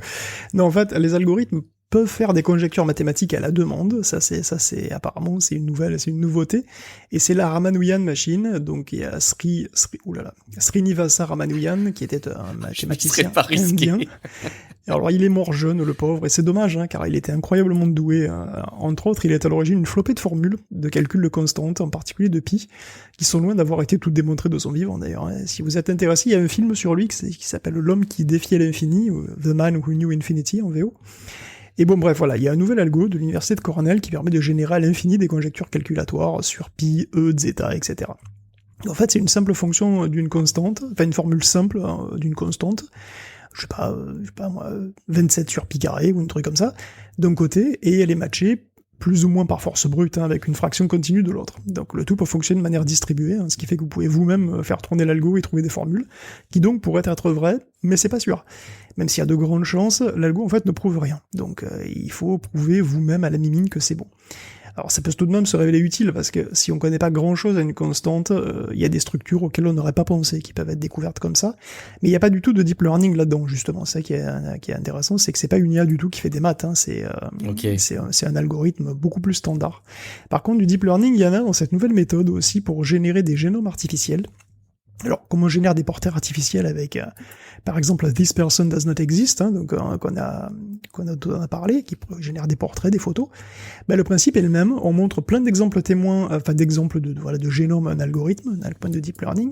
Speaker 2: Non, en fait, les algorithmes peuvent faire des conjectures mathématiques à la demande. Ça c'est apparemment c'est une nouveauté. Et c'est la Ramanujan Machine. Donc il y a Srinivasa Ramanujan qui était un mathématicien indien. Alors il est mort jeune, le pauvre, et c'est dommage, car il était incroyablement doué. Entre autres, il est à l'origine d'une flopée de formules de calcul de constantes, en particulier de pi, qui sont loin d'avoir été toutes démontrées de son vivant d'ailleurs. Si vous êtes intéressé, il y a un film sur lui qui s'appelle L'homme qui défiait l'infini, ou The Man Who Knew Infinity en VO. Et bon, bref, voilà, il y a un nouvel algo de l'université de Cornell qui permet de générer à l'infini des conjectures calculatoires sur pi, e, zeta, etc. En fait, c'est une simple fonction d'une constante, enfin une formule simple d'une constante, je sais pas moi, 27 sur pi carré ou un truc comme ça, d'un côté, et elle est matchée plus ou moins par force brute, avec une fraction continue de l'autre. Donc le tout peut fonctionner de manière distribuée, ce qui fait que vous pouvez vous-même faire tourner l'algo et trouver des formules, qui donc pourraient être vraies, mais c'est pas sûr. Même s'il y a de grandes chances, l'algo en fait ne prouve rien. Donc il faut prouver vous-même à la mimine que c'est bon. Alors ça peut tout de même se révéler utile, parce que si on connaît pas grand-chose à une constante, il y a des structures auxquelles on n'aurait pas pensé, qui peuvent être découvertes comme ça, mais il n'y a pas du tout de deep learning là-dedans, justement. C'est ça qui est intéressant, c'est que c'est pas une IA du tout qui fait des maths, c'est un algorithme beaucoup plus standard. Par contre, du deep learning, il y en a dans cette nouvelle méthode aussi pour générer des génomes artificiels. Alors, comment on génère des portraits artificiels avec, par exemple, This Person Does Not Exist, donc qu'on a parlé, qui génère des portraits, des photos. Le principe est le même. On montre plein d'exemples témoins, d'exemples de génomes, un algorithme, un point de deep learning,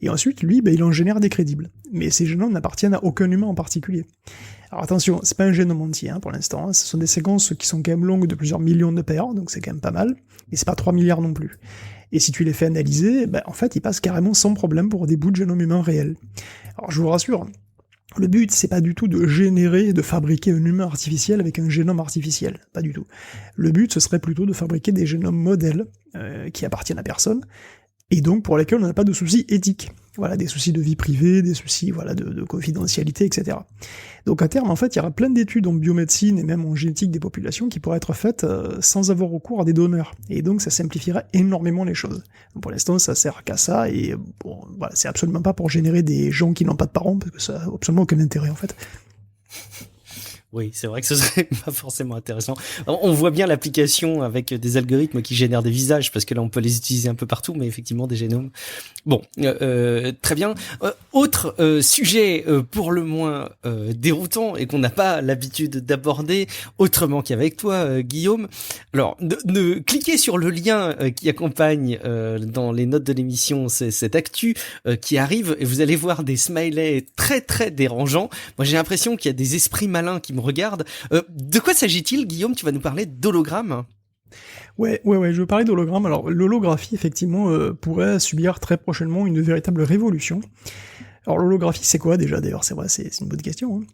Speaker 2: et ensuite, lui, il en génère des crédibles. Mais ces génomes n'appartiennent à aucun humain en particulier. Alors attention, c'est pas un génome entier pour l'instant. Ce sont des séquences qui sont quand même longues de plusieurs millions de paires, donc c'est quand même pas mal. Et c'est pas 3 milliards non plus. Et si tu les fais analyser, en fait, ils passent carrément sans problème pour des bouts de génome humain réels. Alors je vous rassure, le but, c'est pas du tout de générer, de fabriquer un humain artificiel avec un génome artificiel, pas du tout. Le but, ce serait plutôt de fabriquer des génomes modèles qui appartiennent à personne, et donc pour lesquels on n'a pas de soucis éthiques. Voilà, des soucis de vie privée, des soucis de confidentialité, etc. Donc à terme, en fait, il y aura plein d'études en biomédecine et même en génétique des populations qui pourraient être faites sans avoir recours à des donneurs. Et donc ça simplifierait énormément les choses. Donc, pour l'instant, ça sert qu'à ça, et bon, voilà, c'est absolument pas pour générer des gens qui n'ont pas de parents, parce que ça n'a absolument aucun intérêt, en fait.
Speaker 1: Oui, c'est vrai que ce serait pas forcément intéressant. On voit bien l'application avec des algorithmes qui génèrent des visages, parce que là, on peut les utiliser un peu partout, mais effectivement, des génomes. Bon, très bien. Autre sujet pour le moins déroutant et qu'on n'a pas l'habitude d'aborder autrement qu'avec toi, Guillaume. Alors, cliquez sur le lien qui accompagne dans les notes de l'émission cette actu qui arrive, et vous allez voir des smileys très très dérangeants. Moi, j'ai l'impression qu'il y a des esprits malins qui me regardent. De quoi s'agit-il, Guillaume? Tu vas nous parler d'hologrammes.
Speaker 2: Ouais, je veux parler d'hologramme. Alors, l'holographie, effectivement, pourrait subir très prochainement une véritable révolution. Alors, l'holographie, c'est quoi, déjà? D'ailleurs, c'est vrai, c'est une bonne question.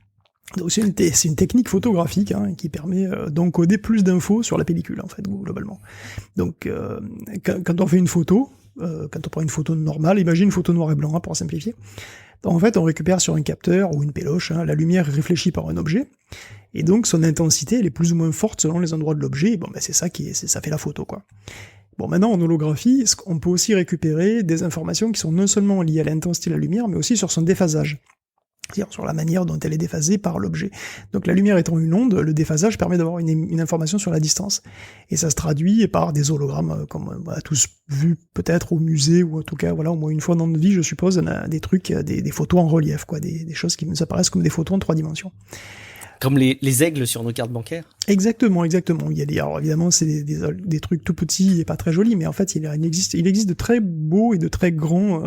Speaker 2: Donc, c'est une technique photographique qui permet d'encoder plus d'infos sur la pellicule, en fait, globalement. Donc, quand on fait une photo, quand on prend une photo normale, imagine une photo noir et blanc, pour simplifier. En fait, on récupère sur un capteur ou une péloche la lumière réfléchie par un objet, et donc son intensité elle est plus ou moins forte selon les endroits de l'objet, et bon c'est ça ça fait la photo, quoi. Bon, maintenant en holographie, on peut aussi récupérer des informations qui sont non seulement liées à l'intensité de la lumière, mais aussi sur son déphasage. C'est-à-dire sur la manière dont elle est déphasée par l'objet. Donc la lumière étant une onde, le déphasage permet d'avoir une information sur la distance. Et ça se traduit par des hologrammes, comme on a tous vu peut-être au musée, ou en tout cas, voilà, au moins une fois dans notre vie, je suppose, on a des trucs, des photos en relief, quoi, des choses qui nous apparaissent comme des photos en 3 dimensions.
Speaker 1: Comme les aigles sur nos cartes bancaires.
Speaker 2: Exactement. Alors évidemment, c'est des trucs tout petits et pas très jolis, mais en fait, il existe de très beaux et de très grands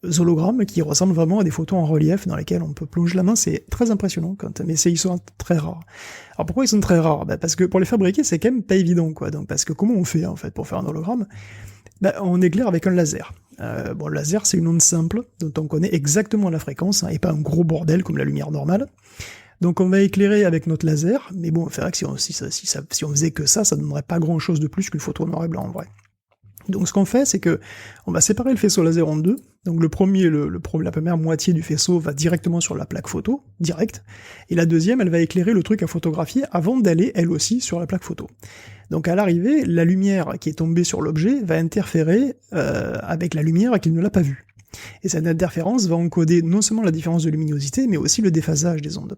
Speaker 2: hologrammes qui ressemblent vraiment à des photos en relief dans lesquelles on peut plonger la main. C'est très impressionnant, mais ils sont très rares. Alors pourquoi ils sont très rares? Parce que pour les fabriquer, c'est quand même pas évident, quoi. Donc parce que comment on fait en fait pour faire un hologramme? On éclaire avec un laser. Le laser, c'est une onde simple dont on connaît exactement la fréquence, et pas un gros bordel comme la lumière normale. Donc on va éclairer avec notre laser, mais bon, c'est vrai que si on faisait que ça donnerait pas grand chose de plus qu'une photo noir et blanc en vrai. Donc ce qu'on fait, c'est que on va séparer le faisceau laser en deux. Donc la première moitié du faisceau va directement sur la plaque photo, direct, et la deuxième, elle va éclairer le truc à photographier avant d'aller, elle aussi, sur la plaque photo. Donc à l'arrivée, la lumière qui est tombée sur l'objet va interférer avec la lumière qui ne l'a pas vue. Et cette interférence va encoder non seulement la différence de luminosité, mais aussi le déphasage des ondes.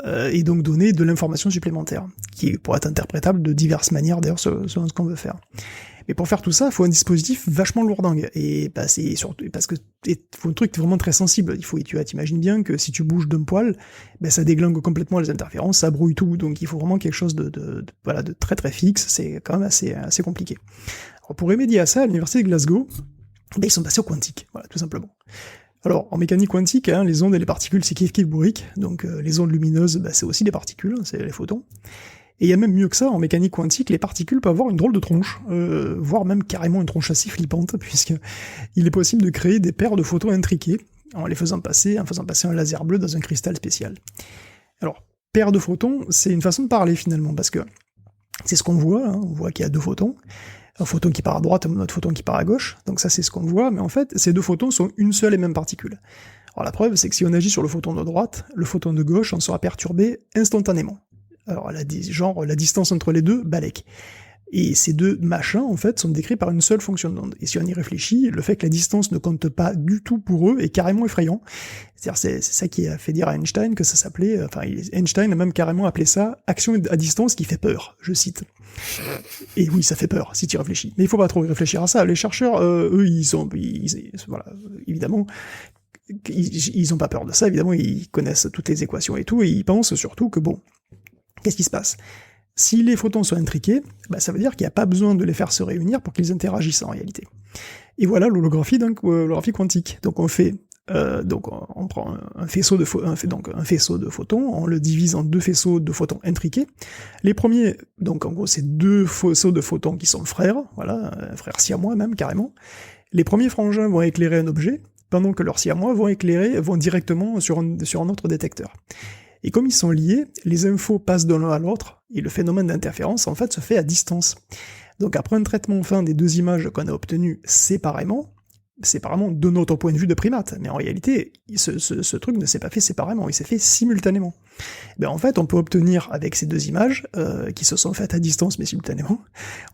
Speaker 2: Et donc donner de l'information supplémentaire, qui pourrait être interprétable de diverses manières, d'ailleurs, selon ce qu'on veut faire. Mais pour faire tout ça, il faut un dispositif vachement lourdingue. Et c'est surtout parce que faut un truc vraiment très sensible. Tu t'imagines bien que si tu bouges d'un poil, ça déglingue complètement les interférences, ça brouille tout. Donc il faut vraiment quelque chose de très très fixe. C'est quand même assez compliqué. Alors pour remédier à ça, à l'université de Glasgow, ils sont passés au quantique, voilà, tout simplement. Alors, en mécanique quantique, les ondes et les particules, c'est kiff bourrique. Donc les ondes lumineuses, c'est aussi des particules, c'est les photons. Et il y a même mieux que ça, en mécanique quantique, les particules peuvent avoir une drôle de tronche, voire même carrément une tronche assez flippante, puisqu'il est possible de créer des paires de photons intriqués en faisant passer un laser bleu dans un cristal spécial. Alors, paire de photons, c'est une façon de parler finalement, parce que c'est ce qu'on voit, on voit qu'il y a deux photons, un photon qui part à droite, un autre photon qui part à gauche, donc ça c'est ce qu'on voit, mais en fait, ces deux photons sont une seule et même particule. Alors la preuve, c'est que si on agit sur le photon de droite, le photon de gauche en sera perturbé instantanément. Alors la distance entre les deux, balèque. Et ces deux machins, en fait, sont décrits par une seule fonction d'onde. Et si on y réfléchit, le fait que la distance ne compte pas du tout pour eux est carrément effrayant. C'est-à-dire, c'est ça qui a fait dire à Einstein que ça s'appelait, Einstein a même carrément appelé ça « action à distance qui fait peur », je cite. Et oui, ça fait peur, si tu y réfléchis. Mais il faut pas trop réfléchir à ça. Les chercheurs, eux, évidemment, ils ont pas peur de ça, évidemment, ils connaissent toutes les équations et tout, et ils pensent surtout que bon, qu'est-ce qui se passe? Si les photons sont intriqués, ça veut dire qu'il n'y a pas besoin de les faire se réunir pour qu'ils interagissent en réalité. Et voilà l'holographie quantique. Donc on fait, on prend un faisceau de photons, on le divise en deux faisceaux de photons intriqués. Les premiers, donc en gros c'est deux faisceaux de photons qui sont frères, voilà, frères siamois même carrément. Les premiers frangins vont éclairer un objet, pendant que leurs siamois vont directement sur un autre détecteur. Et comme ils sont liés, les infos passent de l'un à l'autre, et le phénomène d'interférence, en fait, se fait à distance. Donc après un traitement fin des deux images qu'on a obtenues séparément de notre point de vue de primate, mais en réalité, ce truc ne s'est pas fait séparément, il s'est fait simultanément. En fait, on peut obtenir, avec ces deux images, qui se sont faites à distance mais simultanément,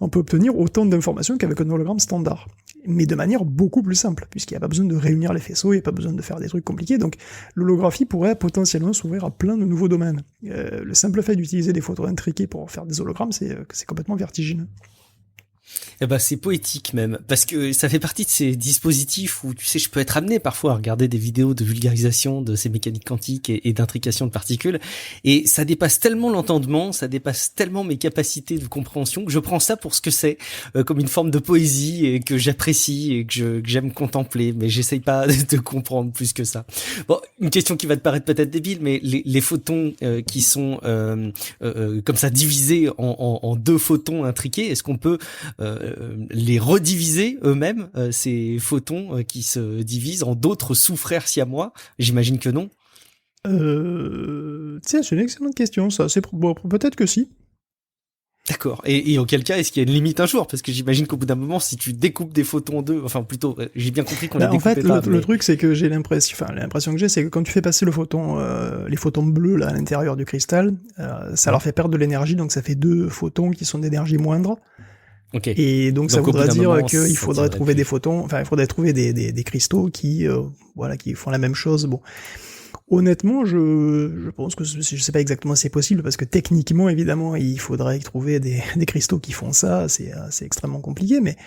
Speaker 2: on peut obtenir autant d'informations qu'avec un hologramme standard. Mais de manière beaucoup plus simple, puisqu'il n'y a pas besoin de réunir les faisceaux, il n'y a pas besoin de faire des trucs compliqués, donc l'holographie pourrait potentiellement s'ouvrir à plein de nouveaux domaines. Le simple fait d'utiliser des photos intriquées pour faire des hologrammes, c'est complètement vertigineux.
Speaker 1: C'est poétique même, parce que ça fait partie de ces dispositifs où, tu sais, je peux être amené parfois à regarder des vidéos de vulgarisation de ces mécaniques quantiques et d'intrication de particules, et ça dépasse tellement l'entendement, ça dépasse tellement mes capacités de compréhension que je prends ça pour ce que c'est, comme une forme de poésie et que j'apprécie et que j'aime contempler, mais j'essaye pas de comprendre plus que ça. Bon, une question qui va te paraître peut-être débile, mais les photons qui sont comme ça divisés en deux photons intriqués, est-ce qu'on peut les rediviser eux-mêmes, ces photons qui se divisent en d'autres sous-frères siamois? J'imagine que non.
Speaker 2: C'est une excellente question, ça. Peut-être que si.
Speaker 1: D'accord. Et auquel cas, est-ce qu'il y a une limite un jour? Parce que j'imagine qu'au bout d'un moment, si tu découpes des photons en deux, enfin plutôt, j'ai bien compris qu'on les découpait pas.
Speaker 2: En fait, le truc, c'est que l'impression que j'ai, c'est que quand tu fais passer les photons bleus là à l'intérieur du cristal, ça leur fait perdre de l'énergie, donc ça fait deux photons qui sont d'énergie moindre.
Speaker 1: Okay.
Speaker 2: Et donc ça voudrait dire qu'il faudrait trouver des photons, il faudrait trouver des cristaux qui font la même chose. Bon, honnêtement, je pense que je sais pas exactement si c'est possible, parce que techniquement, évidemment, il faudrait trouver des cristaux qui font ça. C'est extrêmement compliqué, mais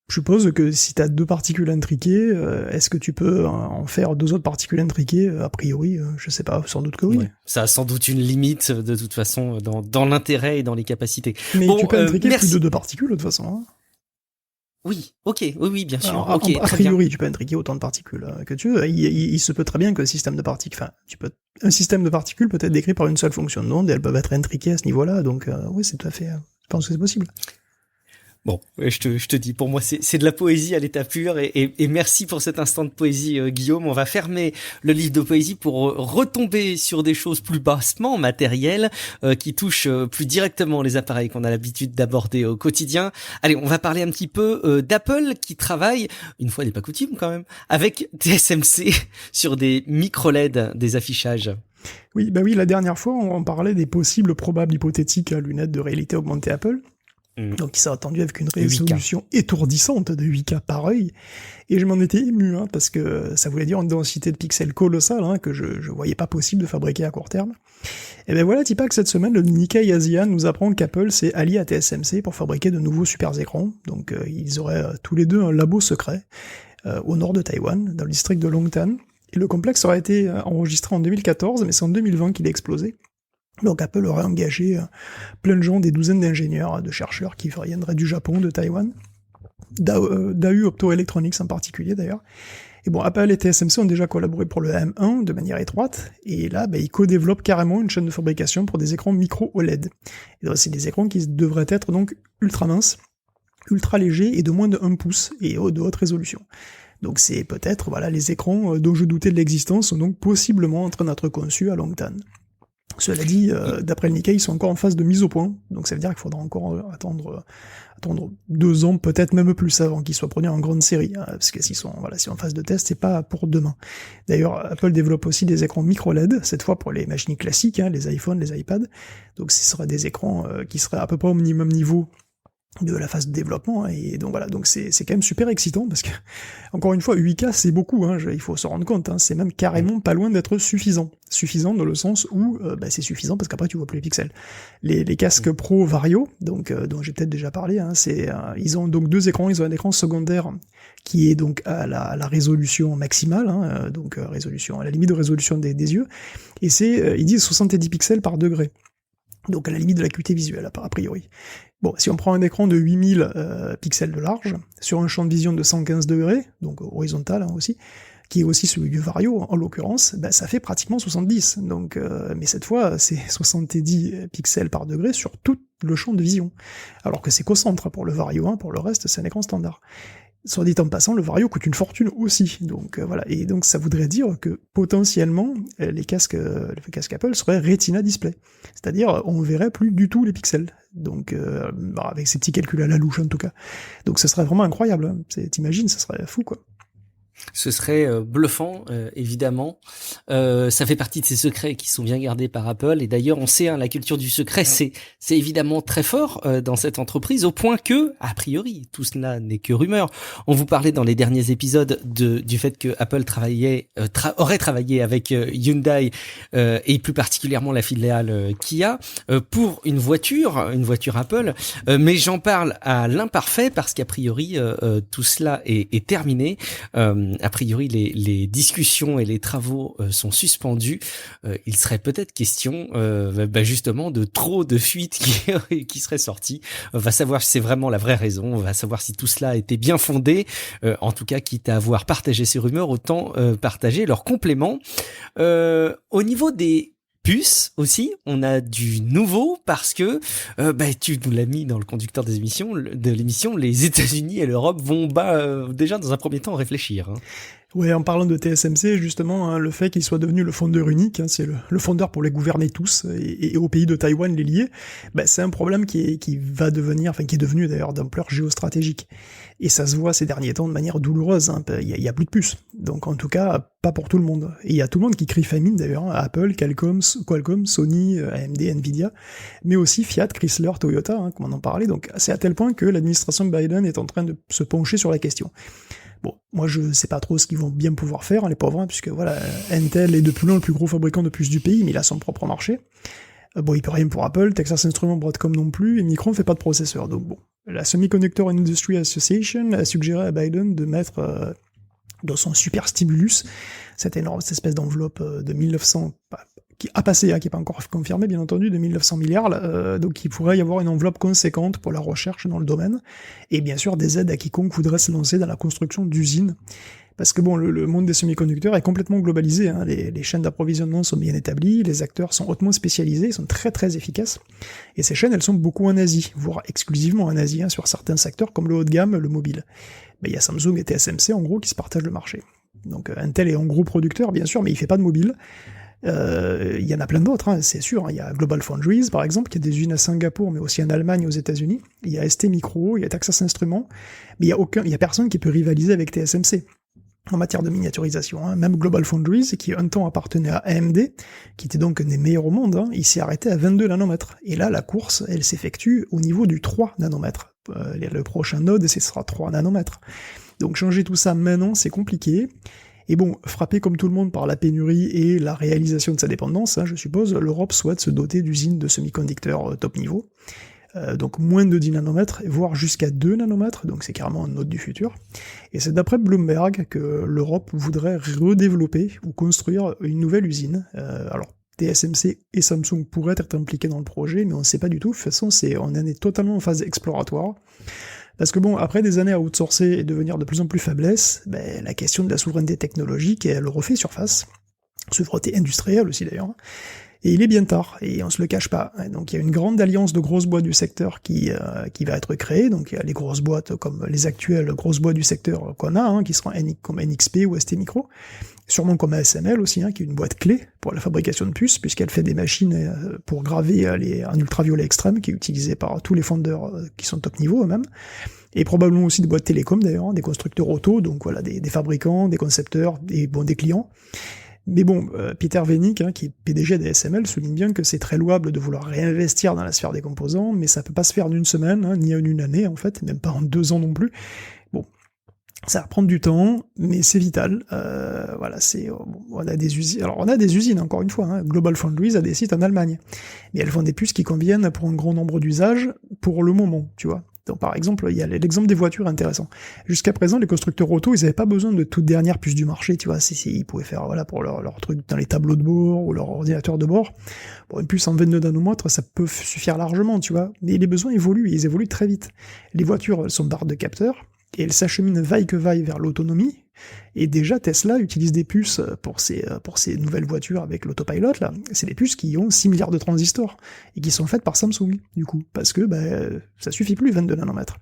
Speaker 2: je suppose que si t'as deux particules intriquées, est-ce que tu peux en faire deux autres particules intriquées? A priori, je sais pas, sans doute que oui. Ouais.
Speaker 1: Ça a sans doute une limite, de toute façon, dans l'intérêt et dans les capacités.
Speaker 2: Mais tu peux intriquer plus de deux particules, de toute façon. Hein.
Speaker 1: Oui, ok, oui, bien sûr.
Speaker 2: Alors,
Speaker 1: Ok,
Speaker 2: a
Speaker 1: très bien.
Speaker 2: priori, tu peux intriquer autant de particules que tu veux. Il se peut très bien que le système de particules, un système de particules peut être décrit par une seule fonction de onde et elles peuvent être intriquées à ce niveau-là. Donc, oui, c'est tout à fait, je pense que c'est possible.
Speaker 1: Bon, je te dis, pour moi, c'est de la poésie à l'état pur, et merci pour cet instant de poésie, Guillaume. On va fermer le livre de poésie pour retomber sur des choses plus bassement matérielles, qui touchent plus directement les appareils qu'on a l'habitude d'aborder au quotidien. Allez, on va parler un petit peu d'Apple, qui travaille, une fois n'est pas coutume quand même, avec TSMC sur des micro-LED, des affichages.
Speaker 2: Oui, bah oui, la dernière fois, on parlait des possibles probables hypothétiques lunettes de réalité augmentée Apple. Donc il s'est attendu avec une résolution 8K. Étourdissante de 8K par œil, et je m'en étais ému, parce que ça voulait dire une densité de pixels colossale, que je voyais pas possible de fabriquer à court terme. Et ben voilà, Tipa, que cette semaine, le Nikkei Asian nous apprend qu'Apple s'est allié à TSMC pour fabriquer de nouveaux super écrans. Donc ils auraient tous les deux un labo secret au nord de Taïwan, dans le district de Longtan. Et le complexe aurait été enregistré en 2014, mais c'est en 2020 qu'il a explosé. Donc Apple aurait engagé plein de gens, des douzaines d'ingénieurs, de chercheurs qui viendraient du Japon, de Taïwan, d'AU Optoelectronics en particulier d'ailleurs. Et bon, Apple et TSMC ont déjà collaboré pour le M1 de manière étroite, et là, ils co-développent carrément une chaîne de fabrication pour des écrans micro OLED. Et donc, c'est des écrans qui devraient être donc ultra minces, ultra légers et de moins de 1 pouce, et de haute résolution. Donc c'est peut-être, les écrans dont je doutais de l'existence sont donc possiblement en train d'être conçus à Longtan. Cela dit, d'après le Nikkei, ils sont encore en phase de mise au point, donc ça veut dire qu'il faudra encore attendre 2 ans, peut-être même plus avant qu'ils soient produits en grande série, parce que s'ils sont en phase de test, c'est pas pour demain. D'ailleurs, Apple développe aussi des écrans micro-LED, cette fois pour les machines classiques, les iPhones, les iPads, donc ce seraient des écrans qui seraient à peu près au minimum niveau de la phase de développement, et donc voilà, donc c'est quand même super excitant, parce que, encore une fois, 8K c'est beaucoup, il faut se rendre compte, c'est même carrément pas loin d'être suffisant dans le sens où c'est suffisant parce qu'après tu vois plus les pixels. Les casques Pro Vario, donc dont j'ai peut-être déjà parlé, ils ont donc 2 écrans, ils ont un écran secondaire qui est donc à la résolution maximale, donc résolution à la limite de résolution des yeux, et c'est ils disent 70 pixels par degré. Donc à la limite de l'acuité visuelle, a priori. Bon, si on prend un écran de 8000 pixels de large, sur un champ de vision de 115 degrés, donc horizontal aussi, qui est aussi celui du Vario en l'occurrence, ça fait pratiquement 70. Donc, mais cette fois, c'est 70 pixels par degré sur tout le champ de vision. Alors que c'est qu'au centre pour le Vario, pour le reste c'est un écran standard. Soit dit en passant, le Vario coûte une fortune aussi, donc voilà, et donc ça voudrait dire que potentiellement les casques Apple seraient Retina Display, c'est-à-dire on verrait plus du tout les pixels, donc avec ces petits calculs à la louche en tout cas, donc ce serait vraiment incroyable, t'imagines, ça serait fou quoi.
Speaker 1: Ce serait bluffant, évidemment. Ça fait partie de ces secrets qui sont bien gardés par Apple. Et d'ailleurs, on sait, la culture du secret, c'est évidemment très fort dans cette entreprise, au point que, a priori, tout cela n'est que rumeur. On vous parlait dans les derniers épisodes du fait que Apple aurait travaillé avec Hyundai et plus particulièrement la filiale Kia pour une voiture Apple. Mais j'en parle à l'imparfait parce qu'a priori, tout cela est terminé. A priori, les discussions et les travaux sont suspendus. Il serait peut-être question, justement, de trop de fuites qui seraient sorties. On va savoir si c'est vraiment la vraie raison. On va savoir si tout cela était bien fondé. En tout cas, quitte à avoir partagé ces rumeurs, autant partager leurs compléments. Au niveau des puces aussi, on a du nouveau parce que tu nous l'as mis dans le conducteur de l'émission, les États-Unis et l'Europe vont déjà dans un premier temps réfléchir.
Speaker 2: Ouais, en parlant de TSMC, justement, le fait qu'il soit devenu le fondeur unique, c'est le fondeur pour les gouverner tous, et au pays de Taïwan les lier, c'est un problème qui est devenu d'ailleurs d'ampleur géostratégique. Et ça se voit ces derniers temps de manière douloureuse, il y a plus de puces. Donc en tout cas, pas pour tout le monde. Et il y a tout le monde qui crie famine d'ailleurs, Apple, Qualcomm, Sony, AMD, Nvidia, mais aussi Fiat, Chrysler, Toyota, comme on en parlait. Donc c'est à tel point que l'administration Biden est en train de se pencher sur la question. Bon, moi je sais pas trop ce qu'ils vont bien pouvoir faire, les pauvres, puisque Intel est depuis loin le plus gros fabricant de puces du pays, mais il a son propre marché. Il peut rien pour Apple, Texas Instruments, Broadcom non plus, et Micron fait pas de processeur, donc bon. La Semiconductor Industry Association a suggéré à Biden de mettre dans son super stimulus, cette espèce d'enveloppe de qui a passé, qui n'est pas encore confirmé bien entendu, de 1900 milliards, donc il pourrait y avoir une enveloppe conséquente pour la recherche dans le domaine, et bien sûr des aides à quiconque voudrait se lancer dans la construction d'usines, parce que bon, le monde des semi-conducteurs est complètement globalisé, hein, les chaînes d'approvisionnement sont bien établies, les acteurs sont hautement spécialisés, ils sont très très efficaces, et ces chaînes elles sont beaucoup en Asie, voire exclusivement en Asie, hein, sur certains secteurs comme le haut de gamme, le mobile. Mais il y a Samsung et TSMC en gros qui se partagent le marché. Donc Intel est en gros producteur bien sûr, mais il fait pas de mobile. Il y en a plein d'autres, hein, c'est sûr. Il y a Global Foundries, par exemple, qui a des usines à Singapour, mais aussi en Allemagne et aux États-Unis. Il y a ST Micro, il y a Texas Instruments, mais il y a personne qui peut rivaliser avec TSMC en matière de miniaturisation. Hein. Même Global Foundries, qui un temps appartenait à AMD, qui était donc un des meilleurs au monde, hein, il s'est arrêté à 22 nanomètres. Et là, la course, elle s'effectue au niveau du 3 nanomètres. Le prochain node, ce sera 3 nanomètres. Donc changer tout ça maintenant, c'est compliqué. Et bon, frappé comme tout le monde par la pénurie et la réalisation de sa dépendance, hein, je suppose, l'Europe souhaite se doter d'usines de semi-conducteurs top niveau, donc moins de 10 nanomètres, voire jusqu'à 2 nanomètres, donc c'est carrément un node du futur. Et c'est d'après Bloomberg que l'Europe voudrait redévelopper ou construire une nouvelle usine. Alors, TSMC et Samsung pourraient être impliqués dans le projet, mais on ne sait pas du tout. De toute façon, on en est totalement en phase exploratoire. Parce que bon, après des années à outsourcer et devenir de plus en plus faiblesse, la question de la souveraineté technologique, elle refait surface. Souveraineté industrielle aussi d'ailleurs. Et il est bien tard, et on se le cache pas. Donc il y a une grande alliance de grosses boîtes du secteur qui va être créée. Donc il y a les grosses boîtes comme les actuelles grosses boîtes du secteur qu'on a, hein, qui seront comme NXP ou ST Micro. Sûrement comme ASML aussi, hein, qui est une boîte clé pour la fabrication de puces, puisqu'elle fait des machines pour graver en ultraviolet extrême, qui est utilisé par tous les fondeurs qui sont top niveau eux-mêmes. Et probablement aussi des boîtes télécom d'ailleurs, hein, des constructeurs auto, donc voilà, des fabricants, des concepteurs, des clients. Mais bon, Peter Wenick, hein, qui est PDG d'ASML, souligne bien que c'est très louable de vouloir réinvestir dans la sphère des composants, mais ça peut pas se faire en une semaine, hein, ni en une année en fait, même pas en 2 ans non plus. Bon, ça va prendre du temps, mais c'est vital. Voilà, on a des usines. Alors on a des usines encore une fois. Hein. Global Foundries a des sites en Allemagne, mais elles font des puces qui conviennent pour un grand nombre d'usages pour le moment, tu vois. Donc, par exemple, il y a l'exemple des voitures intéressant. Jusqu'à présent, les constructeurs auto, ils n'avaient pas besoin de toute dernière puce du marché, tu vois. Ils pouvaient faire, voilà, pour leur truc dans les tableaux de bord ou leur ordinateur de bord. Bon, une puce en 22 nanomètres, ça peut suffire largement, tu vois. Mais les besoins évoluent, ils évoluent très vite. Les voitures, elles sont barres de capteurs, et elles s'acheminent vaille que vaille vers l'autonomie. Et déjà, Tesla utilise des puces pour ses nouvelles voitures avec l'autopilot, là. C'est des puces qui ont 6 milliards de transistors, et qui sont faites par Samsung, du coup. Parce que, ça suffit plus, 22 nanomètres.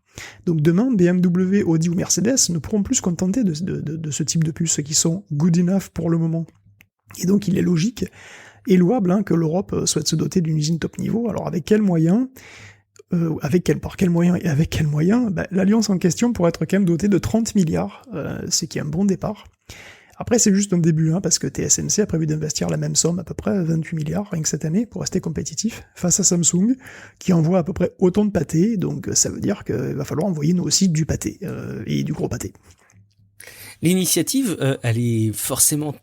Speaker 2: Donc demain, BMW, Audi ou Mercedes ne pourront plus se contenter de ce type de puces qui sont good enough pour le moment. Et donc, il est logique et louable, hein, que l'Europe souhaite se doter d'une usine top niveau. Alors, avec quels moyens? Par quel moyen et avec quel moyen, l'alliance en question pourrait être quand même dotée de 30 milliards, ce qui est un bon départ. Après, c'est juste un début, hein, parce que TSMC a prévu d'investir la même somme, à peu près 28 milliards, rien que cette année, pour rester compétitif, face à Samsung, qui envoie à peu près autant de pâté, donc ça veut dire qu'il va falloir envoyer nous aussi du pâté, et du gros pâté.
Speaker 1: L'initiative, elle est forcément...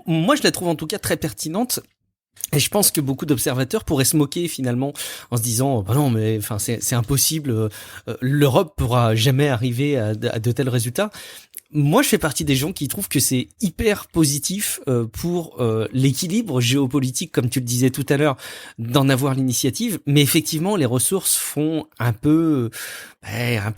Speaker 1: Moi, je la trouve en tout cas très pertinente. Et je pense que beaucoup d'observateurs pourraient se moquer finalement en se disant bah non mais enfin c'est impossible, l'Europe pourra jamais arriver à de tels résultats. Moi, je fais partie des gens qui trouvent que c'est hyper positif pour l'équilibre géopolitique, comme tu le disais tout à l'heure, d'en avoir l'initiative. Mais effectivement, les ressources font un peu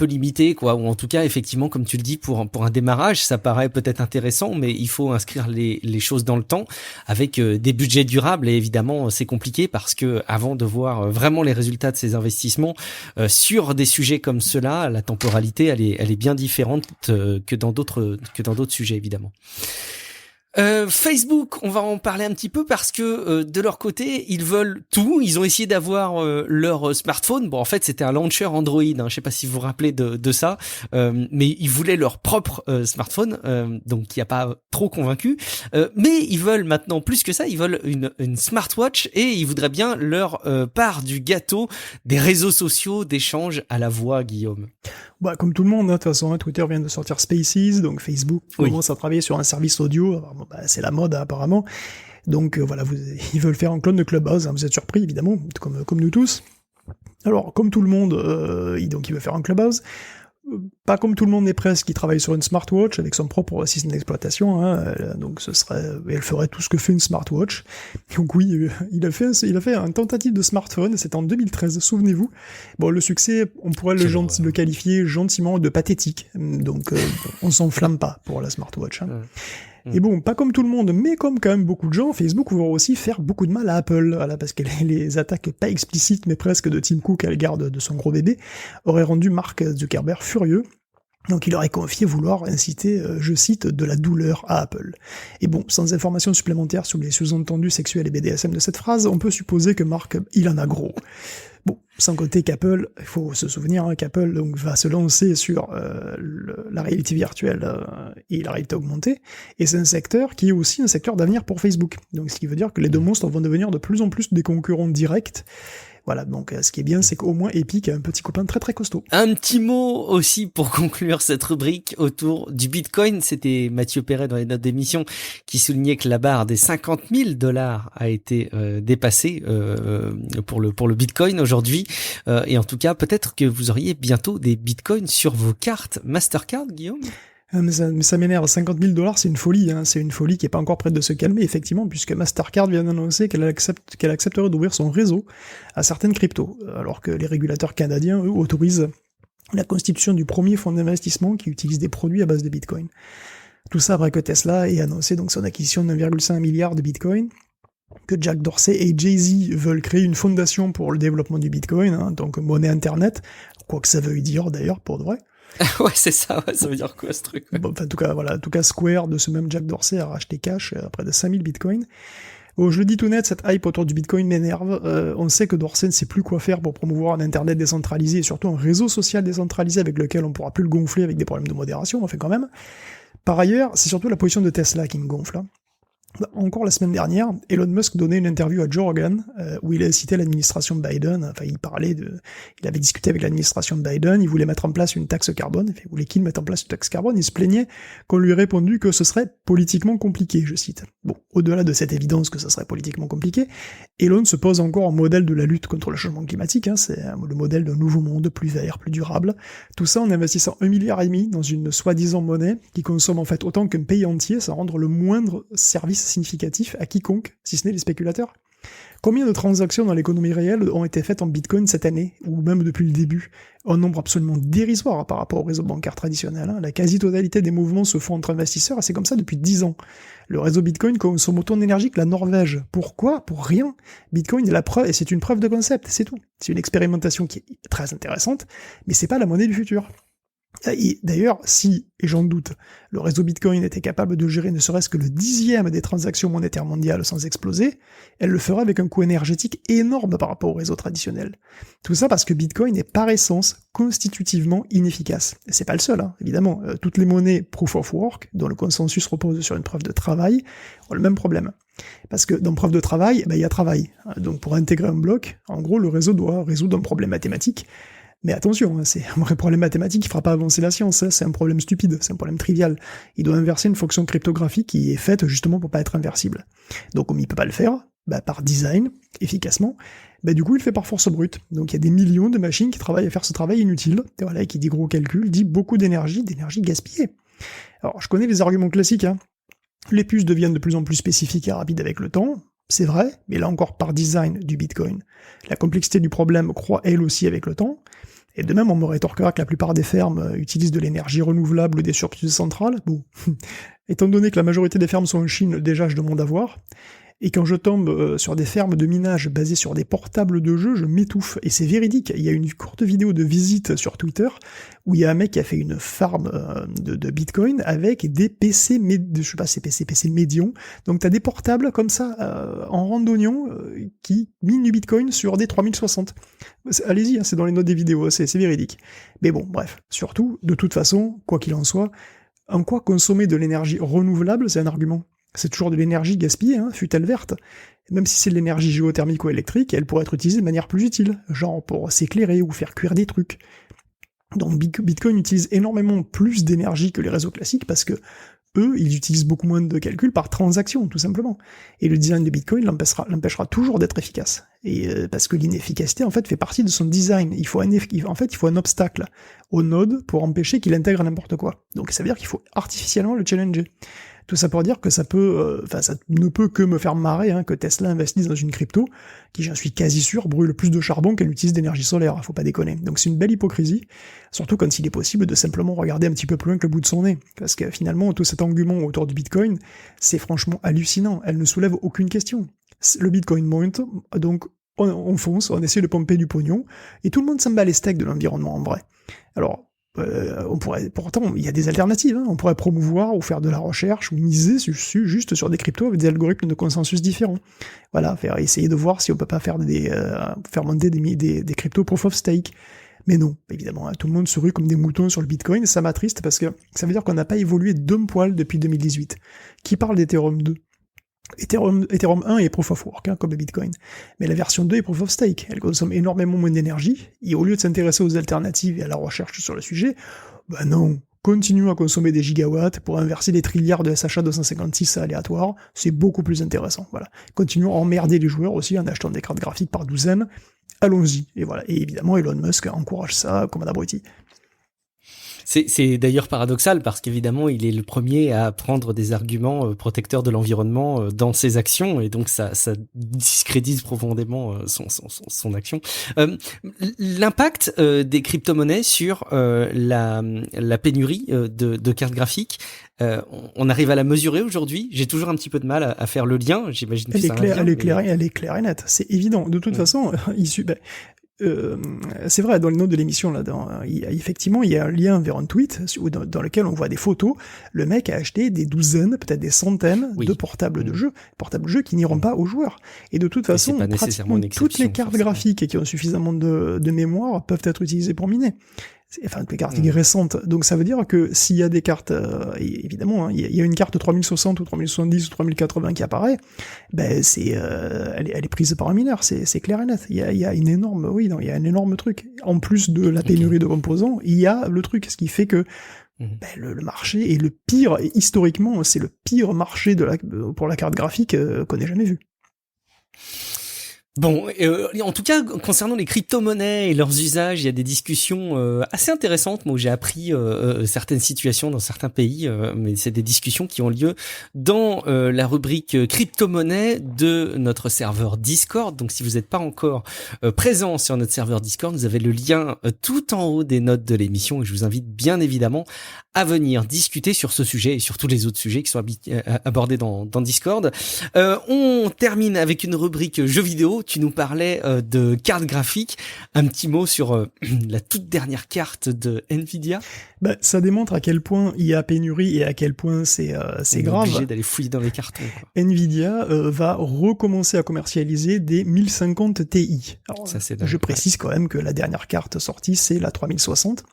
Speaker 1: limité, quoi. Ou en tout cas, effectivement, comme tu le dis, pour un démarrage, ça paraît peut-être intéressant, mais il faut inscrire les choses dans le temps avec des budgets durables. Et évidemment, c'est compliqué parce que avant de voir vraiment les résultats de ces investissements sur des sujets comme ceux-là, la temporalité, elle est bien différente que dans d'autres sujets, évidemment. Facebook, on va en parler un petit peu parce que de leur côté, ils veulent tout. Ils ont essayé d'avoir leur smartphone. Bon, en fait, c'était un launcher Android. Hein, je sais pas si vous vous rappelez de ça, mais ils voulaient leur propre smartphone, donc qui a pas trop convaincu. Mais ils veulent maintenant plus que ça. Ils veulent une smartwatch et ils voudraient bien leur part du gâteau des réseaux sociaux d'échange à la voix, Guillaume.
Speaker 2: Comme tout le monde, hein, de toute façon, hein, Twitter vient de sortir Spaces, donc Facebook commence à travailler sur un service audio. Alors, c'est la mode, hein, apparemment. Donc voilà, ils veulent faire un clone de Clubhouse. Hein, vous êtes surpris, évidemment, comme nous tous. Alors, comme tout le monde, donc ils veulent faire un Clubhouse. pas comme tout le monde est presque, qui travaille sur une smartwatch avec son propre système d'exploitation, hein, donc elle ferait tout ce que fait une smartwatch. Donc oui, il a fait une tentative de smartphone, c'était en 2013, souvenez-vous. Bon, le succès, on pourrait le qualifier gentiment de pathétique, donc on s'enflamme pas pour la smartwatch. Hein. Et bon, pas comme tout le monde, mais comme quand même beaucoup de gens, Facebook va aussi faire beaucoup de mal à Apple, voilà, parce que les attaques pas explicites, mais presque de Tim Cook à l'égard de son gros bébé, auraient rendu Mark Zuckerberg furieux. Donc il aurait confié vouloir inciter, je cite, de la douleur à Apple. Et bon, sans informations supplémentaires sur les sous-entendus sexuels et BDSM de cette phrase, on peut supposer que Mark, il en a gros. Bon, sans côté qu'Apple, il faut se souvenir qu'Apple donc va se lancer sur la réalité virtuelle et la réalité augmentée, et c'est un secteur qui est aussi un secteur d'avenir pour Facebook. Donc ce qui veut dire que les deux monstres vont devenir de plus en plus des concurrents directs. Voilà, donc ce qui est bien, c'est qu'au moins Epic a un petit copain très très costaud.
Speaker 1: Un petit mot aussi pour conclure cette rubrique autour du Bitcoin. C'était Mathieu Perret dans les notes d'émission qui soulignait que la barre des 50 000 $ a été dépassée pour le Bitcoin aujourd'hui. Et en tout cas, peut-être que vous auriez bientôt des Bitcoins sur vos cartes Mastercard, Guillaume ?
Speaker 2: Mais ça m'énerve, 50 000 $, c'est une folie, hein. C'est une folie qui est pas encore prête de se calmer, effectivement, puisque Mastercard vient d'annoncer qu'elle accepterait d'ouvrir son réseau à certaines cryptos, alors que les régulateurs canadiens, eux, autorisent la constitution du premier fonds d'investissement qui utilise des produits à base de Bitcoin. Tout ça après que Tesla ait annoncé donc son acquisition de 1,5 milliard de Bitcoin, que Jack Dorsey et Jay-Z veulent créer une fondation pour le développement du Bitcoin, hein, donc monnaie internet, quoi que ça veuille dire d'ailleurs, pour de vrai.
Speaker 1: Ouais, c'est ça, ouais, ça veut dire quoi ce truc? Ouais.
Speaker 2: Bon, en tout cas, Square, de ce même Jack Dorsey, a racheté Cash à près de 5000 bitcoins. Bon, je le dis tout net, cette hype autour du bitcoin m'énerve. On sait que Dorsey ne sait plus quoi faire pour promouvoir un internet décentralisé et surtout un réseau social décentralisé avec lequel on pourra plus le gonfler avec des problèmes de modération, on fait quand même. Par ailleurs, c'est surtout la position de Tesla qui me gonfle. Hein. Encore la semaine dernière, Elon Musk donnait une interview à Joe Rogan où il a cité l'administration de Biden. Enfin, il avait discuté avec l'administration de Biden. Il voulait mettre en place une taxe carbone. Enfin, il voulait qu'il mette en place une taxe carbone. Il se plaignait qu'on lui ait répondu que ce serait politiquement compliqué, je cite. Bon, au-delà de cette évidence que ce serait politiquement compliqué, Elon se pose encore en modèle de la lutte contre le changement climatique. Hein, c'est le modèle d'un nouveau monde plus vert, plus durable. Tout ça en investissant 1,5 milliard dans une soi-disant monnaie qui consomme en fait autant qu'un pays entier sans rendre le moindre service significatif à quiconque, si ce n'est les spéculateurs. Combien de transactions dans l'économie réelle ont été faites en Bitcoin cette année, ou même depuis le début? Un nombre absolument dérisoire par rapport au réseau bancaire traditionnel. Hein. La quasi-totalité des mouvements se font entre investisseurs, et c'est comme ça depuis 10 ans. Le réseau Bitcoin consomme autant d'énergie que la Norvège. Pourquoi? Pour rien. Bitcoin est la preuve, et c'est une preuve de concept, c'est tout. C'est une expérimentation qui est très intéressante, mais c'est pas la monnaie du futur. Et d'ailleurs, si, et j'en doute, le réseau Bitcoin était capable de gérer ne serait-ce que le 10e des transactions monétaires mondiales sans exploser, elle le ferait avec un coût énergétique énorme par rapport au réseau traditionnel. Tout ça parce que Bitcoin est par essence constitutivement inefficace. Et c'est pas le seul, hein, évidemment. Toutes les monnaies proof of work, dont le consensus repose sur une preuve de travail, ont le même problème. Parce que dans preuve de travail, il y a travail. Donc pour intégrer un bloc, en gros, le réseau doit résoudre un problème mathématique. Mais attention, c'est un vrai problème mathématique qui fera pas avancer la science, c'est un problème stupide, c'est un problème trivial. Il doit inverser une fonction cryptographique qui est faite justement pour pas être inversible. Donc comme il peut pas le faire, par design, efficacement, du coup il le fait par force brute. Donc il y a des millions de machines qui travaillent à faire ce travail inutile, et voilà, qui dit gros calcul, dit beaucoup d'énergie gaspillée. Alors je connais les arguments classiques, hein. Les puces deviennent de plus en plus spécifiques et rapides avec le temps, c'est vrai, mais là encore par design du Bitcoin. La complexité du problème croît elle aussi avec le temps, et de même on me rétorquera que la plupart des fermes utilisent de l'énergie renouvelable ou des surprises centrales. Bon, étant donné que la majorité des fermes sont en Chine, déjà je demande à voir. Et quand je tombe sur des fermes de minage basées sur des portables de jeu, je m'étouffe. Et c'est véridique. Il y a une courte vidéo de visite sur Twitter où il y a un mec qui a fait une farm de Bitcoin avec des PC, je sais pas, c'est PC médions. Donc t'as des portables comme ça, en randonnion, qui minent du Bitcoin sur des 3060. Allez-y, hein, c'est dans les notes des vidéos, c'est véridique. Mais bon, bref. Surtout, de toute façon, quoi qu'il en soit, en quoi consommer de l'énergie renouvelable, c'est un argument. C'est toujours de l'énergie gaspillée, hein, fût-elle verte. Même si c'est de l'énergie géothermique ou électrique, elle pourrait être utilisée de manière plus utile, genre pour s'éclairer ou faire cuire des trucs. Donc Bitcoin utilise énormément plus d'énergie que les réseaux classiques parce que eux, ils utilisent beaucoup moins de calculs par transaction, tout simplement. Et le design de Bitcoin l'empêchera toujours d'être efficace. Et parce que l'inefficacité, en fait, fait partie de son design. Il faut un obstacle au node pour empêcher qu'il intègre n'importe quoi. Donc ça veut dire qu'il faut artificiellement le challenger. Tout ça pour dire que ça ne peut que me faire marrer que Tesla investisse dans une crypto qui, j'en suis quasi sûr, brûle plus de charbon qu'elle utilise d'énergie solaire, faut pas déconner. Donc c'est une belle hypocrisie, surtout quand il est possible de simplement regarder un petit peu plus loin que le bout de son nez. Parce que finalement, tout cet engouement autour du Bitcoin, c'est franchement hallucinant, elle ne soulève aucune question. Le Bitcoin monte, donc on fonce, on essaie de pomper du pognon, et tout le monde s'en bat les steaks de l'environnement en vrai. Alors, pourtant, il y a des alternatives, on pourrait promouvoir ou faire de la recherche ou miser juste sur des cryptos avec des algorithmes de consensus différents. Voilà, essayer de voir si on peut pas faire monter des cryptos proof of stake. Mais non, évidemment, tout le monde se rue comme des moutons sur le Bitcoin, ça m'attriste parce que ça veut dire qu'on n'a pas évolué d'un poil depuis 2018. Qui parle d'Ethereum 2 ? Ethereum 1 est Proof of Work, comme le Bitcoin. Mais la version 2 est Proof of Stake. Elle consomme énormément moins d'énergie, et au lieu de s'intéresser aux alternatives et à la recherche sur le sujet, non, continuons à consommer des gigawatts pour inverser les trilliards de SHA 256 aléatoires, c'est beaucoup plus intéressant, voilà. Continuons à emmerder les joueurs aussi en achetant des cartes graphiques par douzaine, allons-y, et voilà. Et évidemment, Elon Musk encourage ça comme un abruti.
Speaker 1: C'est d'ailleurs paradoxal parce qu'évidemment, il est le premier à prendre des arguments protecteurs de l'environnement dans ses actions et donc ça discrédite profondément son action. L'impact des crypto-monnaies sur la pénurie de cartes graphiques, on arrive à la mesurer aujourd'hui. J'ai toujours un petit peu de mal à faire le lien. J'imagine que
Speaker 2: elle est claire et nette. C'est évident. De toute façon, c'est vrai, dans les notes de l'émission, effectivement, il y a un lien vers un tweet dans lequel on voit des photos. Le mec a acheté des douzaines, peut-être des centaines de portables de jeux qui n'iront pas aux joueurs. Et de toute façon, pratiquement toutes les cartes graphiques qui ont suffisamment de mémoire peuvent être utilisées pour miner. Enfin, les cartes récentes. Donc ça veut dire que s'il y a des cartes, évidemment, il y a une carte 3060 ou 3070 ou 3080 qui apparaît, elle est prise par un mineur, c'est clair et net. Il y a une énorme, il y a un énorme truc. En plus de la pénurie de composants, il y a le truc, ce qui fait que le marché est le pire, et historiquement, c'est le pire marché pour la carte graphique qu'on ait jamais vu.
Speaker 1: Bon, en tout cas, concernant les crypto-monnaies et leurs usages, il y a des discussions assez intéressantes. Moi, où j'ai appris certaines situations dans certains pays, mais c'est des discussions qui ont lieu dans la rubrique crypto-monnaie de notre serveur Discord. Donc, si vous n'êtes pas encore présent sur notre serveur Discord, vous avez le lien tout en haut des notes de l'émission et je vous invite bien évidemment à venir discuter sur ce sujet et sur tous les autres sujets qui sont abordés dans Discord. On termine avec une rubrique jeux vidéo. Tu nous parlais de cartes graphiques. Un petit mot sur la toute dernière carte de Nvidia.
Speaker 2: Ça démontre à quel point il y a pénurie et à quel point c'est grave.
Speaker 1: Obligé d'aller fouiller dans les cartons.
Speaker 2: Nvidia va recommencer à commercialiser des 1050 Ti. Alors, ça, je précise quand même que la dernière carte sortie, c'est la 3060.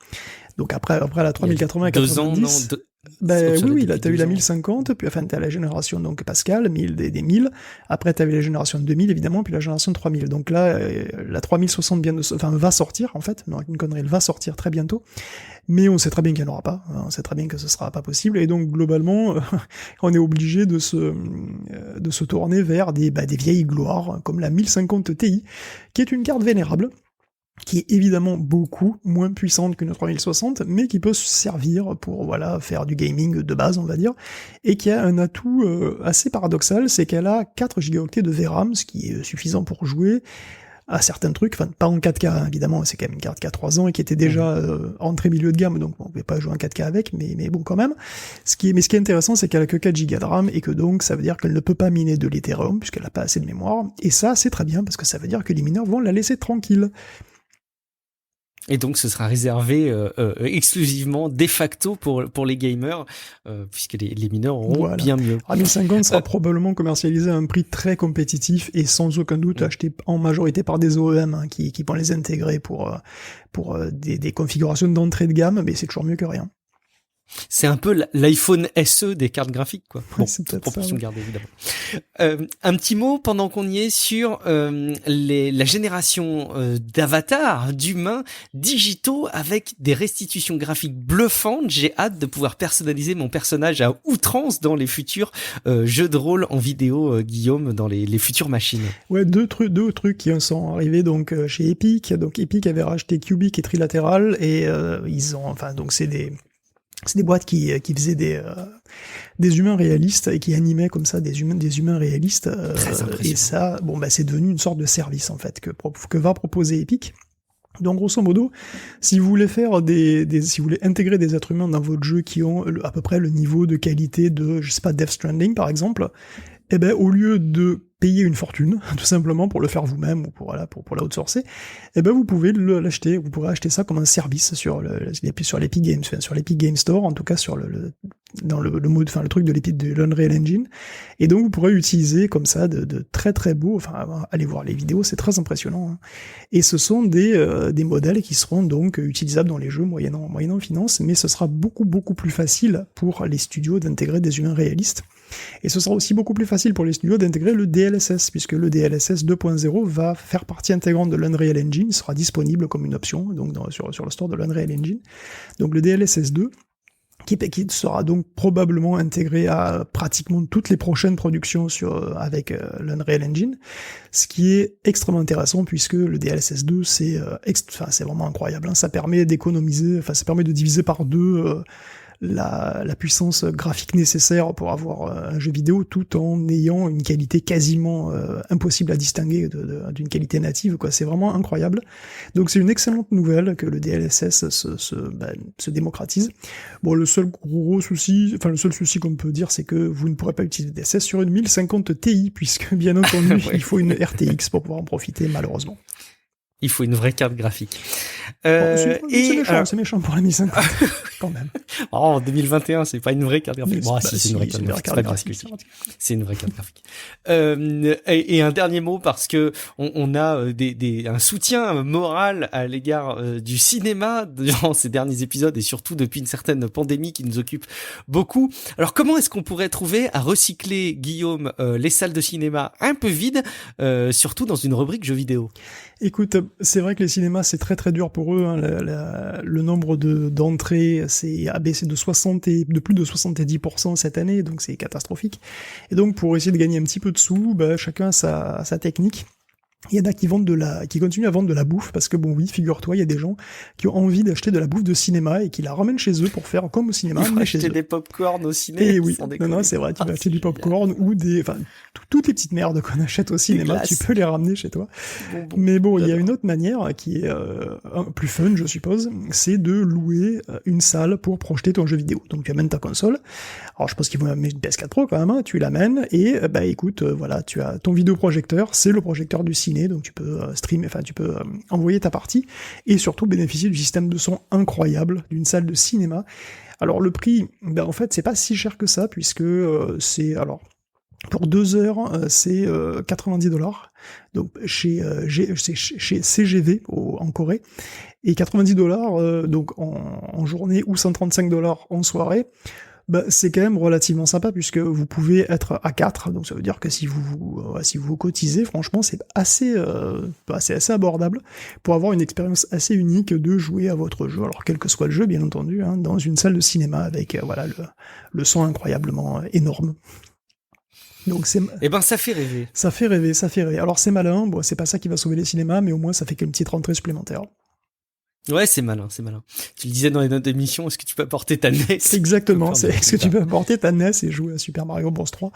Speaker 2: Donc après la 3080 et 90. Oui, là, t'as eu la 1050, puis t'as la génération, donc Pascal, 1000, des 1000. Après, t'avais la génération 2000, évidemment, puis la génération 3000. Donc là, la 3060 va sortir, en fait. Non, une connerie, elle va sortir très bientôt. Mais on sait très bien qu'il n'y en aura pas. On sait très bien que ce sera pas possible. Et donc, globalement, on est obligé de se tourner vers des vieilles gloires, comme la 1050 Ti, qui est une carte vénérable, qui est évidemment beaucoup moins puissante qu'une 3060, mais qui peut se servir pour faire du gaming de base, on va dire, et qui a un atout assez paradoxal, c'est qu'elle a 4 gigaoctets de VRAM, ce qui est suffisant pour jouer à certains trucs, enfin pas en 4K évidemment, c'est quand même une carte qui a 3 ans et qui était déjà entrée milieu de gamme, donc on pouvait pas jouer en 4K avec, mais bon quand même. Ce qui est intéressant, c'est qu'elle a que 4 Go de RAM et que donc ça veut dire qu'elle ne peut pas miner de l'Ethereum puisqu'elle a pas assez de mémoire, et ça c'est très bien parce que ça veut dire que les mineurs vont la laisser tranquille.
Speaker 1: Et donc, ce sera réservé exclusivement, de facto, pour les gamers, puisque les mineurs auront bien mieux.
Speaker 2: 1050 sera probablement commercialisé à un prix très compétitif et sans aucun doute acheté en majorité par des OEM qui vont les intégrer pour des configurations d'entrée de gamme, mais c'est toujours mieux que rien.
Speaker 1: C'est un peu l'iPhone SE des cartes graphiques, quoi. Bon,
Speaker 2: c'est peut-être
Speaker 1: proportion gardée, évidemment. Un petit mot, pendant qu'on y est, sur la génération d'avatars, d'humains digitaux avec des restitutions graphiques bluffantes. J'ai hâte de pouvoir personnaliser mon personnage à outrance dans les futurs jeux de rôle en vidéo, Guillaume, dans les futures machines.
Speaker 2: Ouais, deux trucs qui sont arrivés donc chez Epic. Donc Epic avait racheté Cubic et Trilateral et ils ont, enfin donc c'est des boîtes qui faisaient des humains réalistes et qui animaient comme ça des humains réalistes. Et ça, bon bah c'est devenu une sorte de service en fait que va proposer Epic. Donc grosso modo, si vous voulez faire si vous voulez intégrer des êtres humains dans votre jeu qui ont à peu près le niveau de qualité de, je sais pas, Death Stranding par exemple, eh ben au lieu de payer une fortune, tout simplement pour le faire vous-même ou pour l'outsourcer, eh ben vous pouvez l'acheter, vous pourrez acheter ça comme un service sur l'Epic Games, enfin, sur l'Epic Games Store, en tout cas sur dans le mode, enfin le truc de l'Unreal Engine, et donc vous pourrez utiliser comme ça de très très beaux, enfin allez voir les vidéos, c'est très impressionnant, hein. Et ce sont des modèles qui seront donc utilisables dans les jeux moyennant finance, mais ce sera beaucoup plus facile pour les studios d'intégrer des humains réalistes. Et ce sera aussi beaucoup plus facile pour les studios d'intégrer le DLSS, puisque le DLSS 2.0 va faire partie intégrante de l'Unreal Engine, il sera disponible comme une option donc sur le store de l'Unreal Engine. Donc le DLSS 2, qui sera donc probablement intégré à pratiquement toutes les prochaines productions avec l'Unreal Engine, ce qui est extrêmement intéressant puisque le DLSS 2 c'est vraiment incroyable, hein. Ça permet d'économiser, enfin ça permet de diviser par deux la puissance graphique nécessaire pour avoir un jeu vidéo tout en ayant une qualité quasiment impossible à distinguer d'une qualité native, quoi. C'est vraiment incroyable. Donc c'est une excellente nouvelle que le DLSS se démocratise. Bon, le seul souci qu'on peut dire, c'est que vous ne pourrez pas utiliser DLSS sur une 1050 Ti, puisque bien entendu,
Speaker 1: ouais.
Speaker 2: Il faut une RTX pour pouvoir en profiter, malheureusement.
Speaker 1: Il faut une vraie carte graphique.
Speaker 2: C'est méchant pour la 1050, quand même.
Speaker 1: Oh, en 2021, c'est pas une vraie carte graphique. Bon, si, c'est une vraie carte graphique. C'est une vraie carte graphique. Et un dernier mot, parce que on a un soutien moral à l'égard du cinéma durant ces derniers épisodes et surtout depuis une certaine pandémie qui nous occupe beaucoup. Alors, comment est-ce qu'on pourrait trouver à recycler, Guillaume, les salles de cinéma un peu vides, surtout dans une rubrique jeux vidéo?
Speaker 2: Écoute, c'est vrai que les cinémas, c'est très très dur pour eux, hein. Le nombre d'entrées a baissé de plus de 70% cette année, donc c'est catastrophique. Et donc pour essayer de gagner un petit peu de sous, chacun a sa technique. Il y en a qui continuent à vendre de la bouffe, parce que bon oui, figure-toi, il y a des gens qui ont envie d'acheter de la bouffe de cinéma et qui la ramènent chez eux pour faire comme au cinéma.
Speaker 1: Ils vont acheter des pop-corn au cinéma.
Speaker 2: Et oui, non, c'est vrai, tu vas acheter du pop-corn ou toutes les petites merdes qu'on achète au cinéma, tu peux les ramener chez toi. Bon, mais bon, il y a une autre manière qui est plus fun, je suppose, c'est de louer une salle pour projeter ton jeu vidéo. Donc tu amènes ta console. Alors je pense qu'ils vont amener une PS4 Pro quand même, hein, tu l'amènes et écoute, voilà, tu as ton vidéoprojecteur, c'est le projecteur du cinéma. Donc tu peux envoyer ta partie et surtout bénéficier du système de son incroyable d'une salle de cinéma. Alors le prix, en fait c'est pas si cher que ça puisque pour 2 heures c'est $90. Donc chez CGV en Corée et $90 donc en journée ou $135 en soirée. C'est quand même relativement sympa puisque vous pouvez être à 4, donc ça veut dire que si vous cotisez, franchement c'est assez abordable pour avoir une expérience assez unique de jouer à votre jeu, alors quel que soit le jeu bien entendu, hein, dans une salle de cinéma avec le son incroyablement énorme. Donc ça
Speaker 1: fait rêver.
Speaker 2: Ça fait rêver. Alors c'est malin, bon c'est pas ça qui va sauver les cinémas, mais au moins ça fait qu'une petite rentrée supplémentaire.
Speaker 1: Ouais, c'est malin. Tu le disais dans les notes d'émission, est-ce que tu peux apporter ta NES?
Speaker 2: Exactement, est-ce que tu peux apporter ta NES et jouer à Super Mario Bros 3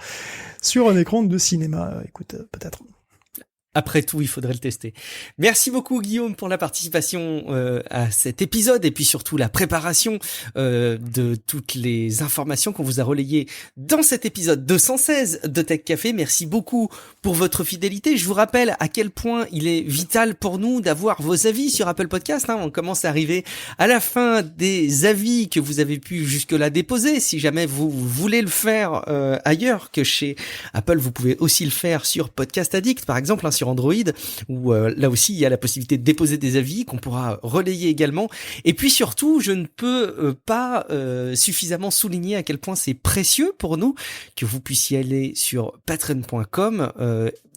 Speaker 2: sur un écran de cinéma? Écoute, peut-être.
Speaker 1: Après tout, il faudrait le tester. Merci beaucoup Guillaume pour la participation à cet épisode et puis surtout la préparation de toutes les informations qu'on vous a relayées dans cet épisode 216 de Tech Café. Merci beaucoup pour votre fidélité. Je vous rappelle à quel point il est vital pour nous d'avoir vos avis sur Apple Podcast, hein. On commence à arriver à la fin des avis que vous avez pu jusque-là déposer. Si jamais vous voulez le faire ailleurs que chez Apple, vous pouvez aussi le faire sur Podcast Addict, par exemple, hein, sur Android, où là aussi il y a la possibilité de déposer des avis qu'on pourra relayer également. Et puis surtout, je ne peux pas suffisamment souligner à quel point c'est précieux pour nous que vous puissiez aller sur patreon.com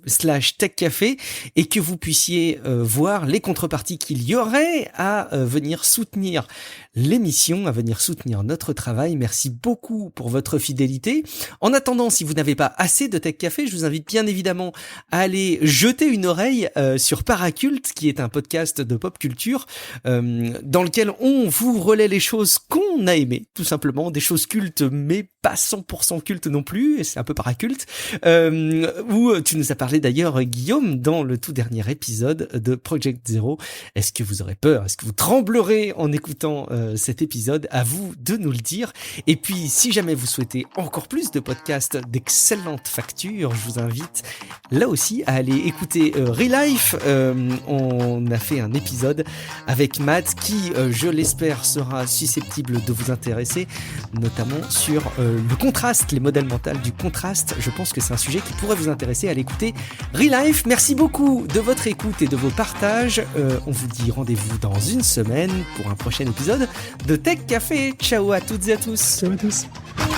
Speaker 1: /techcafé et que vous puissiez voir les contreparties qu'il y aurait à venir soutenir l'émission, à venir soutenir notre travail. Merci beaucoup pour votre fidélité. En attendant, si vous n'avez pas assez de Tech Café, je vous invite bien évidemment à aller jeter une oreille sur Paraculte, qui est un podcast de pop culture dans lequel on vous relaie les choses qu'on a aimées, tout simplement, des choses cultes mais pas 100% cultes non plus, et c'est un peu paraculte, où tu nous as parlé d'ailleurs, Guillaume, dans le tout dernier épisode de Project Zero. Est-ce que vous aurez peur? Est-ce que vous tremblerez en écoutant cet épisode? À vous de nous le dire. Et puis, si jamais vous souhaitez encore plus de podcasts d'excellentes factures, je vous invite là aussi à aller écouter Relife. On a fait un épisode avec Matt qui, je l'espère, sera susceptible de vous intéresser, notamment sur le contraste, les modèles mentaux du contraste. Je pense que c'est un sujet qui pourrait vous intéresser. À l'écouter Relife. Merci beaucoup de votre écoute et de vos partages. On vous dit rendez-vous dans une semaine pour un prochain épisode de Tech Café. Ciao à toutes et à tous.
Speaker 2: Ciao à tous.